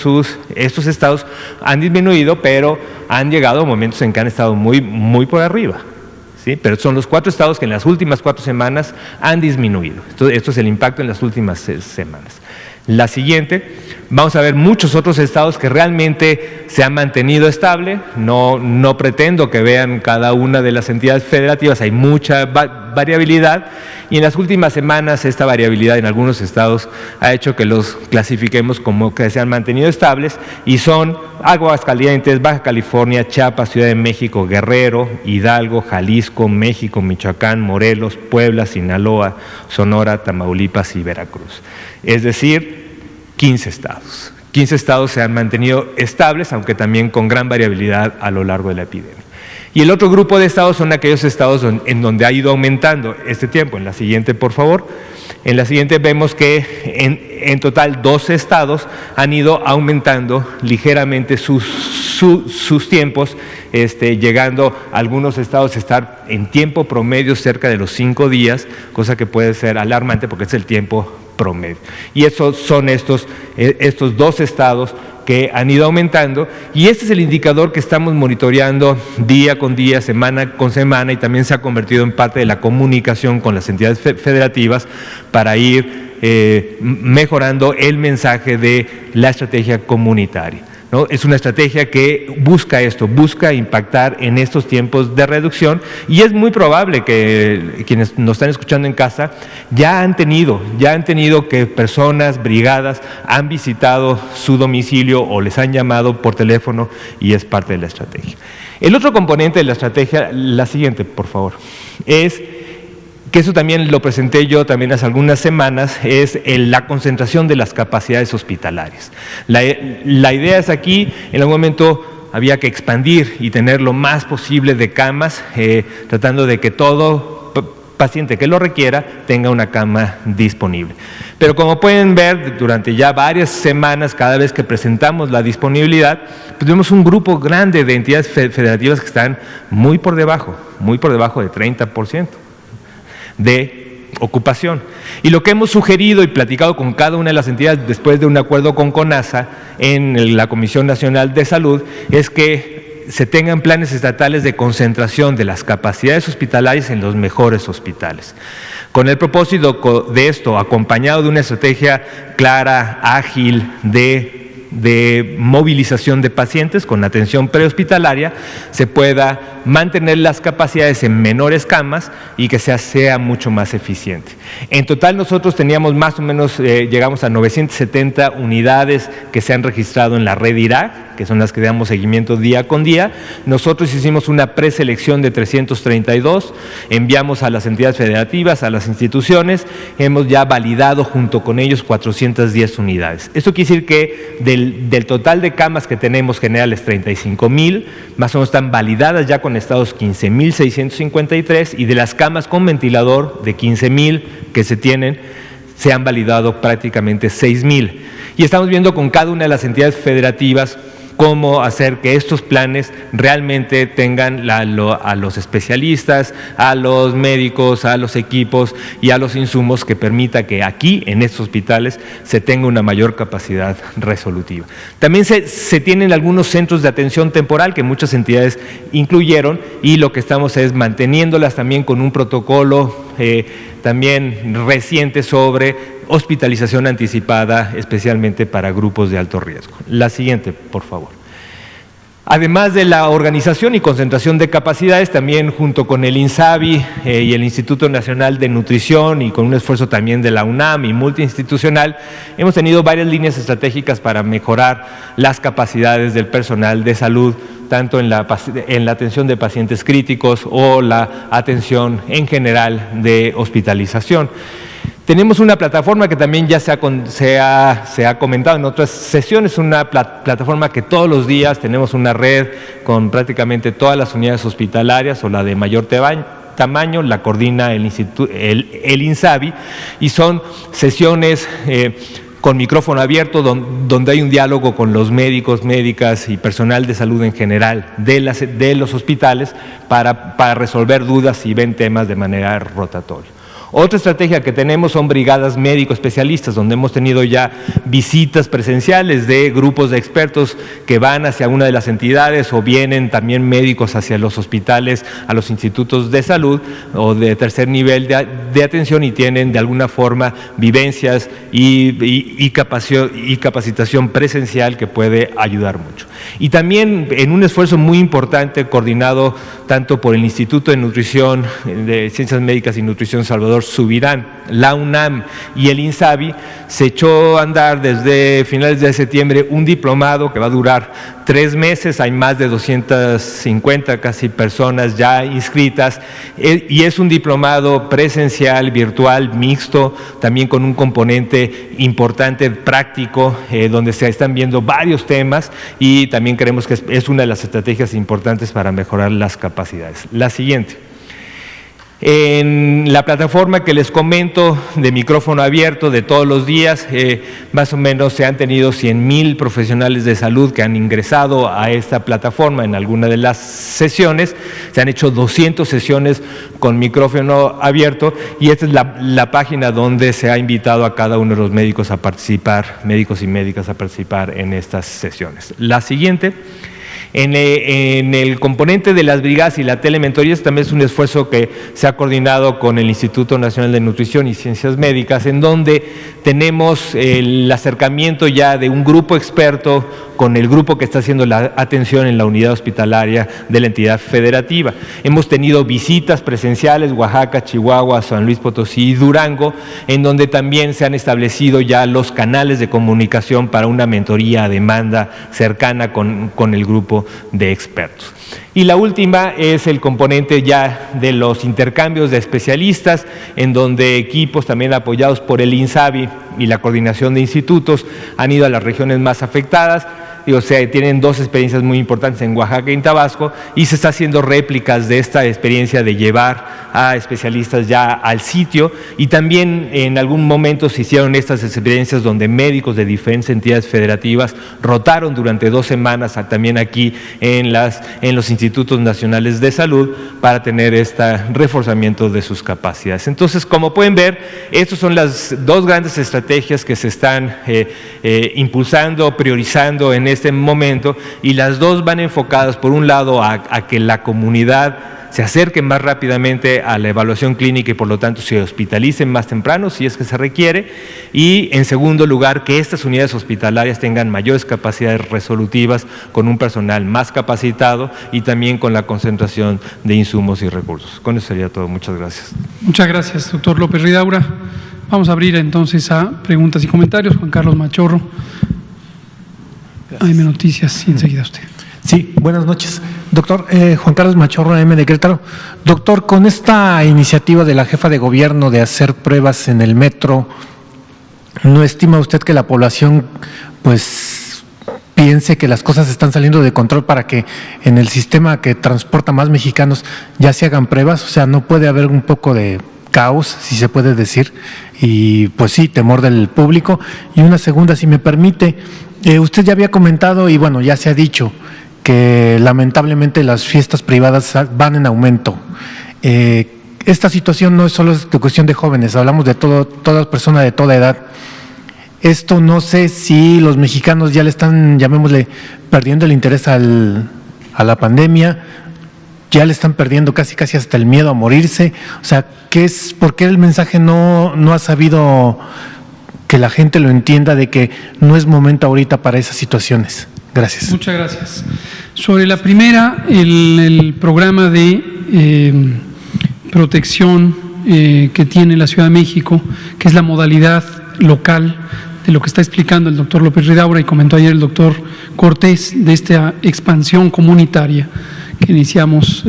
estos estados, han disminuido, pero han llegado a momentos en que han estado muy por arriba. ¿Sí? Pero son los 4 estados que en las últimas 4 semanas han disminuido. Esto es el impacto en las últimas semanas. La siguiente, vamos a ver muchos otros estados que realmente se han mantenido estable. No pretendo que vean cada una de las entidades federativas, hay mucha variabilidad, y en las últimas semanas esta variabilidad en algunos estados ha hecho que los clasifiquemos como que se han mantenido estables, y son Aguascalientes, Baja California, Chiapas, Ciudad de México, Guerrero, Hidalgo, Jalisco, México, Michoacán, Morelos, Puebla, Sinaloa, Sonora, Tamaulipas y Veracruz. Es decir, 15 estados. 15 estados se han mantenido estables, aunque también con gran variabilidad a lo largo de la epidemia. Y el otro grupo de estados son aquellos estados en donde ha ido aumentando este tiempo. En la siguiente, por favor. En la siguiente vemos que en total 12 estados han ido aumentando ligeramente sus tiempos, llegando a algunos estados a estar en tiempo promedio cerca de los 5 días, cosa que puede ser alarmante porque es el tiempo promedio. Y esos son estos 2 estados que han ido aumentando, y este es el indicador que estamos monitoreando día con día, semana con semana, y también se ha convertido en parte de la comunicación con las entidades federativas para ir mejorando el mensaje de la estrategia comunitaria, ¿no? Es una estrategia que busca impactar en estos tiempos de reducción, y es muy probable que quienes nos están escuchando en casa ya han tenido que personas, brigadas, han visitado su domicilio o les han llamado por teléfono, y es parte de la estrategia. El otro componente de la estrategia, la siguiente, por favor, es que eso también lo presenté yo también hace algunas semanas, es la concentración de las capacidades hospitalarias. La idea es aquí, en algún momento había que expandir y tener lo más posible de camas, tratando de que todo paciente que lo requiera tenga una cama disponible. Pero como pueden ver, durante ya varias semanas, cada vez que presentamos la disponibilidad, pues vemos un grupo grande de entidades federativas que están muy por debajo de 30%. De ocupación. Y lo que hemos sugerido y platicado con cada una de las entidades después de un acuerdo con CONASA en la Comisión Nacional de Salud es que se tengan planes estatales de concentración de las capacidades hospitalarias en los mejores hospitales. Con el propósito de esto, acompañado de una estrategia clara, ágil, de movilización de pacientes con atención prehospitalaria, se pueda mantener las capacidades en menores camas y que sea mucho más eficiente. En total nosotros teníamos más o menos, llegamos a 970 unidades que se han registrado en la red IRAC, que son las que damos seguimiento día con día. Nosotros hicimos una preselección de 332, enviamos a las entidades federativas, a las instituciones, hemos ya validado junto con ellos 410 unidades. Esto quiere decir que del total de camas que tenemos generales 35,000, más o menos están validadas ya con estados 15,653 y de las camas con ventilador de 15,000 que se tienen, se han validado prácticamente 6,000. Y estamos viendo con cada una de las entidades federativas cómo hacer que estos planes realmente tengan a los especialistas, a los médicos, a los equipos y a los insumos que permita que aquí, en estos hospitales, se tenga una mayor capacidad resolutiva. También se tienen algunos centros de atención temporal que muchas entidades incluyeron y lo que estamos es manteniéndolas también con un protocolo también reciente sobre hospitalización anticipada, especialmente para grupos de alto riesgo. La siguiente, por favor. Además de la organización y concentración de capacidades, también junto con el INSABI y el Instituto Nacional de Nutrición y con un esfuerzo también de la UNAM y multiinstitucional, hemos tenido varias líneas estratégicas para mejorar las capacidades del personal de salud, tanto en la atención de pacientes críticos o la atención en general de hospitalización. Tenemos una plataforma que también ya se ha comentado en otras sesiones, una plataforma que todos los días tenemos una red con prácticamente todas las unidades hospitalarias o la de mayor tamaño, la coordina el INSABI y son sesiones con micrófono abierto donde hay un diálogo con los médicos, médicas y personal de salud en general de los hospitales para resolver dudas y ven temas de manera rotatoria. Otra estrategia que tenemos son brigadas médico-especialistas, donde hemos tenido ya visitas presenciales de grupos de expertos que van hacia una de las entidades o vienen también médicos hacia los hospitales, a los institutos de salud o de tercer nivel de atención y tienen de alguna forma vivencias y capacitación presencial que puede ayudar mucho. Y también en un esfuerzo muy importante coordinado tanto por el Instituto de Nutrición, de Ciencias Médicas y Nutrición Salvador Subirán, la UNAM y el INSABI, se echó a andar desde finales de septiembre un diplomado que va a durar 3 meses, hay más de 250 casi personas ya inscritas y es un diplomado presencial, virtual, mixto, también con un componente importante práctico donde se están viendo varios temas y también creemos que es una de las estrategias importantes para mejorar las capacidades. La siguiente. En la plataforma que les comento de micrófono abierto de todos los días, más o menos se han tenido 100,000 profesionales de salud que han ingresado a esta plataforma en alguna de las sesiones, se han hecho 200 sesiones con micrófono abierto y esta es la página donde se ha invitado a cada uno de los médicos a participar, médicos y médicas a participar en estas sesiones. La siguiente. En el componente de las brigadas y la telementoría también es un esfuerzo que se ha coordinado con el Instituto Nacional de Nutrición y Ciencias Médicas, en donde tenemos el acercamiento ya de un grupo experto con el grupo que está haciendo la atención en la unidad hospitalaria de la entidad federativa. Hemos tenido visitas presenciales, Oaxaca, Chihuahua, San Luis Potosí y Durango, en donde también se han establecido ya los canales de comunicación para una mentoría a demanda cercana con el grupo de expertos. Y la última es el componente ya de los intercambios de especialistas, en donde equipos también apoyados por el INSABI y la coordinación de institutos han ido a las regiones más afectadas. O sea, tienen 2 experiencias muy importantes en Oaxaca y en Tabasco y se está haciendo réplicas de esta experiencia de llevar a especialistas ya al sitio y también en algún momento se hicieron estas experiencias donde médicos de diferentes entidades federativas rotaron durante 2 semanas también aquí en los institutos nacionales de salud para tener este reforzamiento de sus capacidades. Entonces, como pueden ver, estas son las 2 grandes estrategias que se están impulsando, priorizando en este momento, y las dos van enfocadas, por un lado, a que la comunidad se acerquen más rápidamente a la evaluación clínica y por lo tanto se hospitalicen más temprano si es que se requiere, y en segundo lugar que estas unidades hospitalarias tengan mayores capacidades resolutivas con un personal más capacitado y también con la concentración de insumos y recursos. Con eso sería todo. Muchas gracias. Muchas gracias, doctor López Ridaura. Vamos a abrir entonces a preguntas y comentarios. Juan Carlos Machorro. AM Noticias y enseguida usted. Sí, buenas noches. Doctor, Juan Carlos Machorro, AM de Querétaro. Doctor, con esta iniciativa de la jefa de gobierno de hacer pruebas en el metro, ¿no estima usted que la población pues piense que las cosas están saliendo de control para que en el sistema que transporta más mexicanos ya se hagan pruebas? O sea, ¿no puede haber un poco de caos, si se puede decir? Y pues sí, temor del público. Y una segunda, si me permite, usted ya había comentado y bueno, ya se ha dicho que lamentablemente las fiestas privadas van en aumento. Esta situación no es solo de cuestión de jóvenes, hablamos de toda persona de toda edad. Esto no sé si los mexicanos ya le están, llamémosle, perdiendo el interés a la pandemia, ya le están perdiendo casi hasta el miedo a morirse. O sea, ¿por qué el mensaje no ha sabido que la gente lo entienda de que no es momento ahorita para esas situaciones? Gracias. Muchas gracias. Sobre la primera, el programa de protección que tiene la Ciudad de México, que es la modalidad local de lo que está explicando el doctor López Ridaura y comentó ayer el doctor Cortés, de esta expansión comunitaria que iniciamos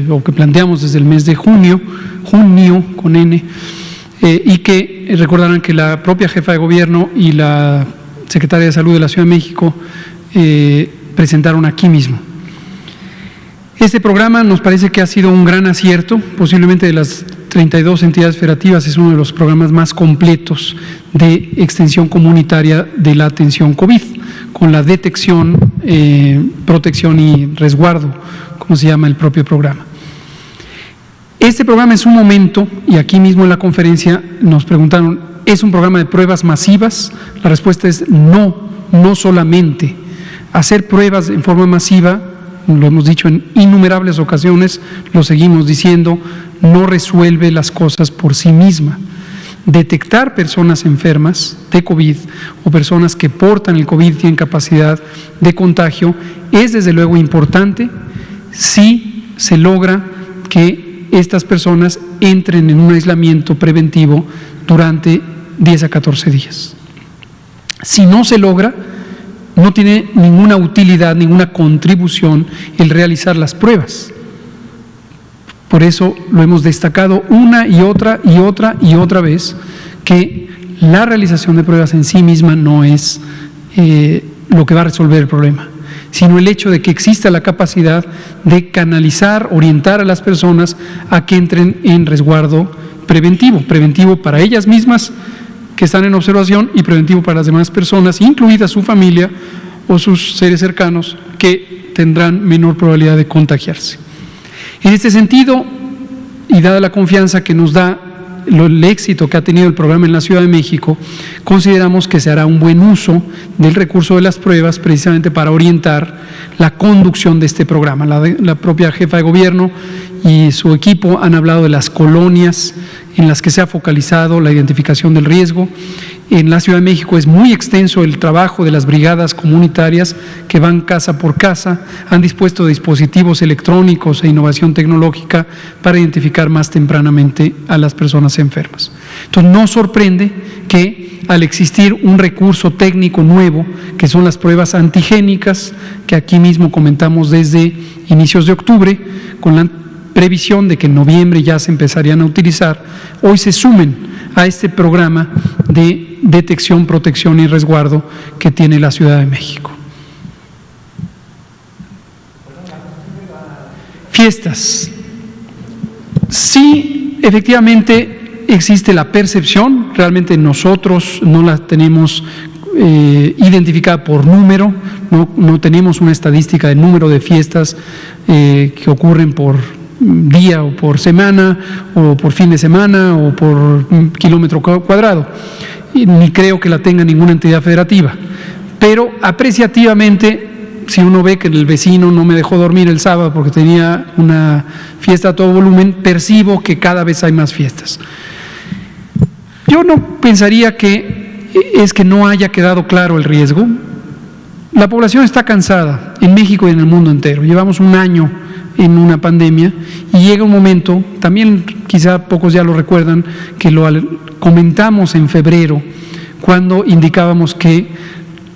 o que planteamos desde el mes de junio con N, y que recordarán que la propia jefa de gobierno y la secretaria de Salud de la Ciudad de México presentaron aquí mismo. Este programa nos parece que ha sido un gran acierto, posiblemente de las 32 entidades federativas es uno de los programas más completos de extensión comunitaria de la atención COVID, con la detección, protección y resguardo, como se llama el propio programa. Este programa en su momento, y aquí mismo en la conferencia nos preguntaron, ¿es un programa de pruebas masivas? La respuesta es no solamente. Hacer pruebas en forma masiva, lo hemos dicho en innumerables ocasiones, lo seguimos diciendo, no resuelve las cosas por sí misma. Detectar personas enfermas de COVID o personas que portan el COVID y tienen capacidad de contagio es desde luego importante si se logra que estas personas entren en un aislamiento preventivo durante 10 a 14 días. Si no se logra, no tiene ninguna utilidad, ninguna contribución el realizar las pruebas. Por eso lo hemos destacado una y otra vez, que la realización de pruebas en sí misma no es lo que va a resolver el problema, sino el hecho de que exista la capacidad de canalizar, orientar a las personas a que entren en resguardo preventivo para ellas mismas que están en observación y preventivo para las demás personas, incluida su familia o sus seres cercanos, que tendrán menor probabilidad de contagiarse. En este sentido, y dada la confianza que nos da el éxito que ha tenido el programa en la Ciudad de México, consideramos que se hará un buen uso del recurso de las pruebas precisamente para orientar la conducción de este programa. La propia jefa de gobierno y su equipo han hablado de las colonias en las que se ha focalizado la identificación del riesgo. En la Ciudad de México es muy extenso el trabajo de las brigadas comunitarias que van casa por casa, han dispuesto dispositivos electrónicos e innovación tecnológica para identificar más tempranamente a las personas enfermas. Entonces, no sorprende que al existir un recurso técnico nuevo, que son las pruebas antigénicas, que aquí mismo comentamos desde inicios de octubre, con la previsión de que en noviembre ya se empezarían a utilizar, hoy se sumen a este programa de detección, protección y resguardo que tiene la Ciudad de México. Fiestas. Sí, efectivamente existe la percepción, realmente nosotros no la tenemos identificada por número, no tenemos una estadística del número de fiestas que ocurren por día o por semana o por fin de semana o por kilómetro cuadrado, ni creo que la tenga ninguna entidad federativa, pero apreciativamente, si uno ve que el vecino no me dejó dormir el sábado porque tenía una fiesta a todo volumen, percibo que cada vez hay más fiestas. Yo no pensaría que es que no haya quedado claro el riesgo. La población está cansada en México y en el mundo entero. Llevamos un año en una pandemia y llega un momento, también quizá pocos ya lo recuerdan, que lo comentamos en febrero, cuando indicábamos que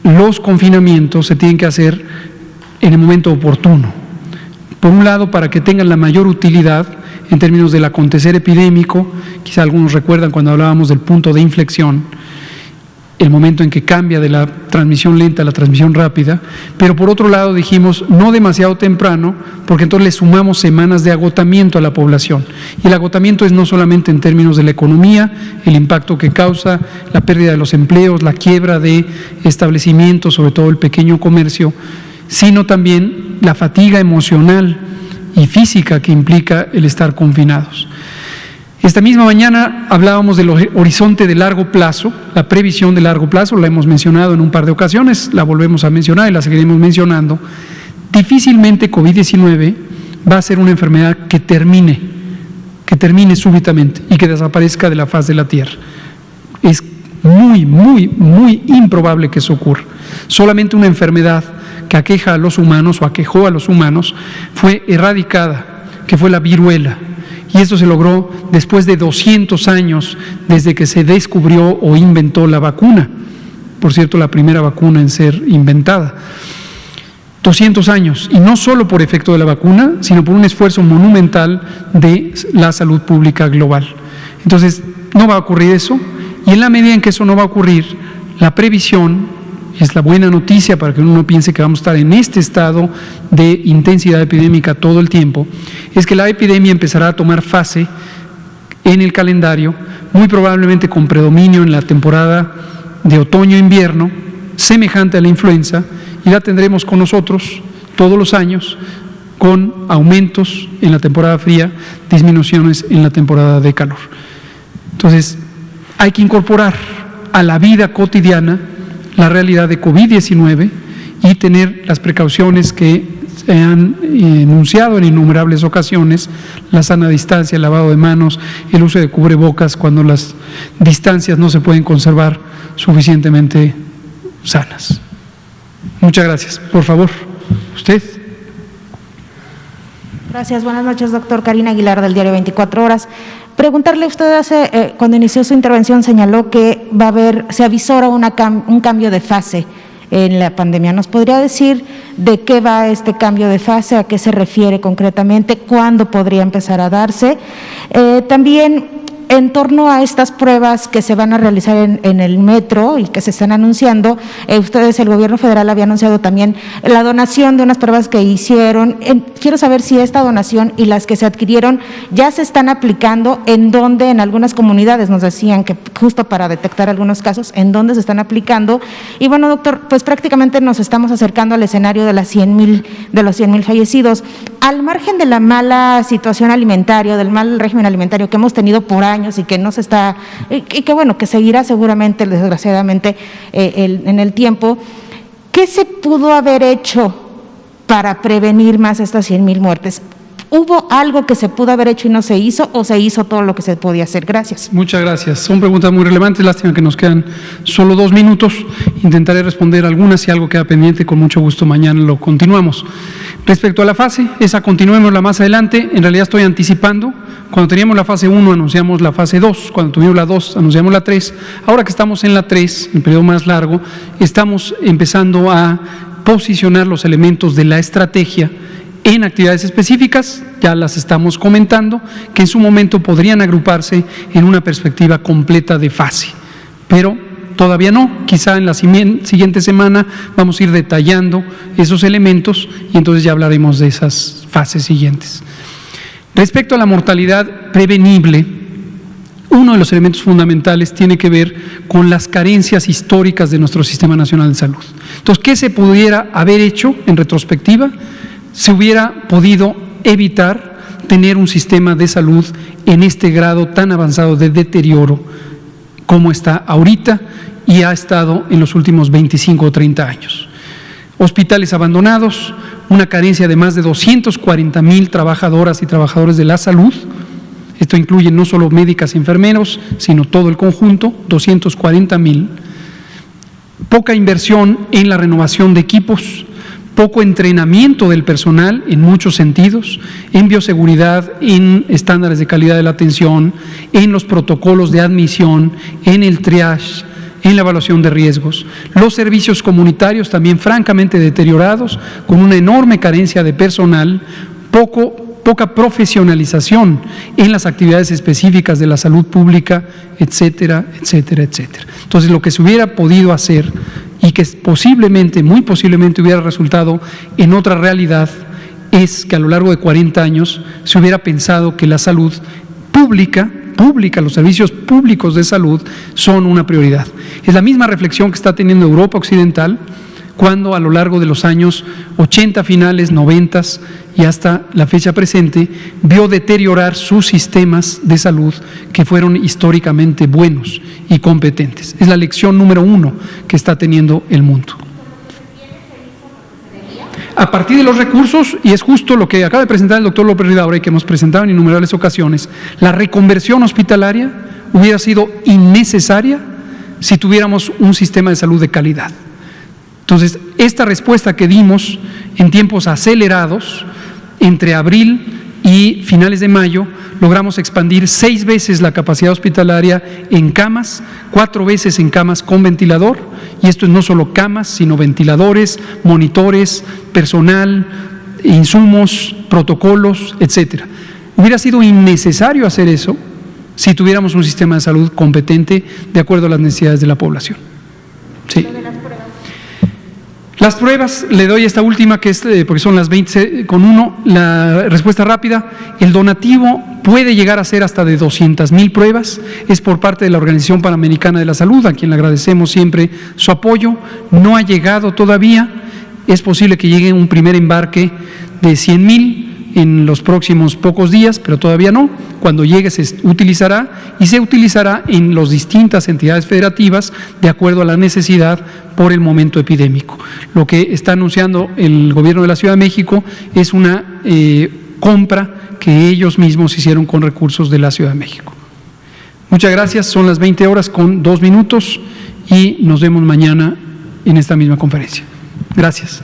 los confinamientos se tienen que hacer en el momento oportuno. Por un lado, para que tengan la mayor utilidad en términos del acontecer epidémico, quizá algunos recuerdan cuando hablábamos del punto de inflexión, el momento en que cambia de la transmisión lenta a la transmisión rápida, pero por otro lado dijimos no demasiado temprano, porque entonces le sumamos semanas de agotamiento a la población. Y el agotamiento es no solamente en términos de la economía, el impacto que causa, la pérdida de los empleos, la quiebra de establecimientos, sobre todo el pequeño comercio, sino también la fatiga emocional y física que implica el estar confinados. Esta misma mañana hablábamos del horizonte de largo plazo, la previsión de largo plazo, la hemos mencionado en un par de ocasiones, la volvemos a mencionar y la seguiremos mencionando. Difícilmente COVID-19 va a ser una enfermedad que termine súbitamente y que desaparezca de la faz de la Tierra. Es muy, muy, muy improbable que eso ocurra. Solamente una enfermedad que aqueja a los humanos o aquejó a los humanos fue erradicada, que fue la viruela. Y esto se logró después de 200 años desde que se descubrió o inventó la vacuna. Por cierto, la primera vacuna en ser inventada. 200 años, y no solo por efecto de la vacuna, sino por un esfuerzo monumental de la salud pública global. Entonces, no va a ocurrir eso, y en la medida en que eso no va a ocurrir, la previsión, es la buena noticia para que uno no piense que vamos a estar en este estado de intensidad epidémica todo el tiempo, es que la epidemia empezará a tomar fase en el calendario, muy probablemente con predominio en la temporada de otoño-invierno, semejante a la influenza, y la tendremos con nosotros todos los años, con aumentos en la temporada fría, disminuciones en la temporada de calor. Entonces, hay que incorporar a la vida cotidiana la realidad de COVID-19 y tener las precauciones que se han enunciado en innumerables ocasiones, la sana distancia, el lavado de manos, el uso de cubrebocas cuando las distancias no se pueden conservar suficientemente sanas. Muchas gracias. Por favor, usted. Gracias. Buenas noches, doctor. Karina Aguilar, del diario 24 Horas. Preguntarle, usted cuando inició su intervención señaló que se avisora un cambio de fase en la pandemia. ¿Nos podría decir de qué va este cambio de fase, a qué se refiere concretamente, cuándo podría empezar a darse? También, en torno a estas pruebas que se van a realizar en el metro y que se están anunciando, ustedes, el gobierno federal, había anunciado también la donación de unas pruebas que hicieron. Quiero saber si esta donación y las que se adquirieron ya se están aplicando, en dónde, en algunas comunidades nos decían que justo para detectar algunos casos, en dónde se están aplicando. Y bueno, doctor, pues prácticamente nos estamos acercando al escenario de los 100,000 fallecidos. Al margen de la mala situación alimentaria, del mal régimen alimentario que hemos tenido por años, y que no se está, y que bueno, que seguirá seguramente, desgraciadamente, en el tiempo, ¿qué se pudo haber hecho para prevenir más estas 100,000 muertes? ¿Hubo algo que se pudo haber hecho y no se hizo, o se hizo todo lo que se podía hacer? Gracias. Muchas gracias. Son preguntas muy relevantes. Lástima que nos quedan solo 2 minutos. Intentaré responder algunas. Si algo queda pendiente, con mucho gusto mañana lo continuamos. Respecto a la fase, esa continuémosla más adelante. En realidad estoy anticipando. Cuando teníamos la fase 1 anunciamos la fase 2, cuando tuvimos la 2 anunciamos la 3. Ahora que estamos en la 3, el periodo más largo, estamos empezando a posicionar los elementos de la estrategia en actividades específicas, ya las estamos comentando, que en su momento podrían agruparse en una perspectiva completa de fase, pero todavía no. Quizá en la siguiente semana vamos a ir detallando esos elementos y entonces ya hablaremos de esas fases siguientes. Respecto a la mortalidad prevenible, uno de los elementos fundamentales tiene que ver con las carencias históricas de nuestro Sistema Nacional de Salud. Entonces, ¿qué se pudiera haber hecho en retrospectiva? Se hubiera podido evitar tener un sistema de salud en este grado tan avanzado de deterioro cómo está ahorita y ha estado en los últimos 25 o 30 años. Hospitales abandonados, una carencia de más de 240,000 trabajadoras y trabajadores de la salud. Esto incluye no solo médicas y enfermeros, sino todo el conjunto, 240,000. Poca inversión en la renovación de equipos, poco entrenamiento del personal en muchos sentidos, en bioseguridad, en estándares de calidad de la atención, en los protocolos de admisión, en el triage, en la evaluación de riesgos. Los servicios comunitarios también francamente deteriorados, con una enorme carencia de personal, poca profesionalización en las actividades específicas de la salud pública, etcétera, etcétera, etcétera. Entonces, lo que se hubiera podido hacer y que posiblemente, muy posiblemente hubiera resultado en otra realidad, es que a lo largo de 40 años se hubiera pensado que la salud pública, los servicios públicos de salud son una prioridad. Es la misma reflexión que está teniendo Europa Occidental, cuando a lo largo de los años 80 finales, 90 y hasta la fecha presente, vio deteriorar sus sistemas de salud que fueron históricamente buenos y competentes. Es la lección número 1 que está teniendo el mundo. A partir de los recursos, y es justo lo que acaba de presentar el doctor López Ridaura y que hemos presentado en innumerables ocasiones, la reconversión hospitalaria hubiera sido innecesaria si tuviéramos un sistema de salud de calidad. Entonces, esta respuesta que dimos en tiempos acelerados, entre abril y finales de mayo, logramos expandir 6 veces la capacidad hospitalaria en camas, 4 veces en camas con ventilador, y esto es no solo camas, sino ventiladores, monitores, personal, insumos, protocolos, etcétera. Hubiera sido innecesario hacer eso si tuviéramos un sistema de salud competente de acuerdo a las necesidades de la población. Sí. Las pruebas, le doy esta última, que es porque son las 20:1, la respuesta rápida. El donativo puede llegar a ser hasta de 200,000 pruebas, es por parte de la Organización Panamericana de la Salud, a quien le agradecemos siempre su apoyo. No ha llegado todavía, es posible que llegue un primer embarque de 100,000 en los próximos pocos días, pero todavía no. Cuando llegue se utilizará y se utilizará en las distintas entidades federativas de acuerdo a la necesidad por el momento epidémico. Lo que está anunciando el gobierno de la Ciudad de México es una compra que ellos mismos hicieron con recursos de la Ciudad de México. Muchas gracias, son las 20:02 y nos vemos mañana en esta misma conferencia. Gracias.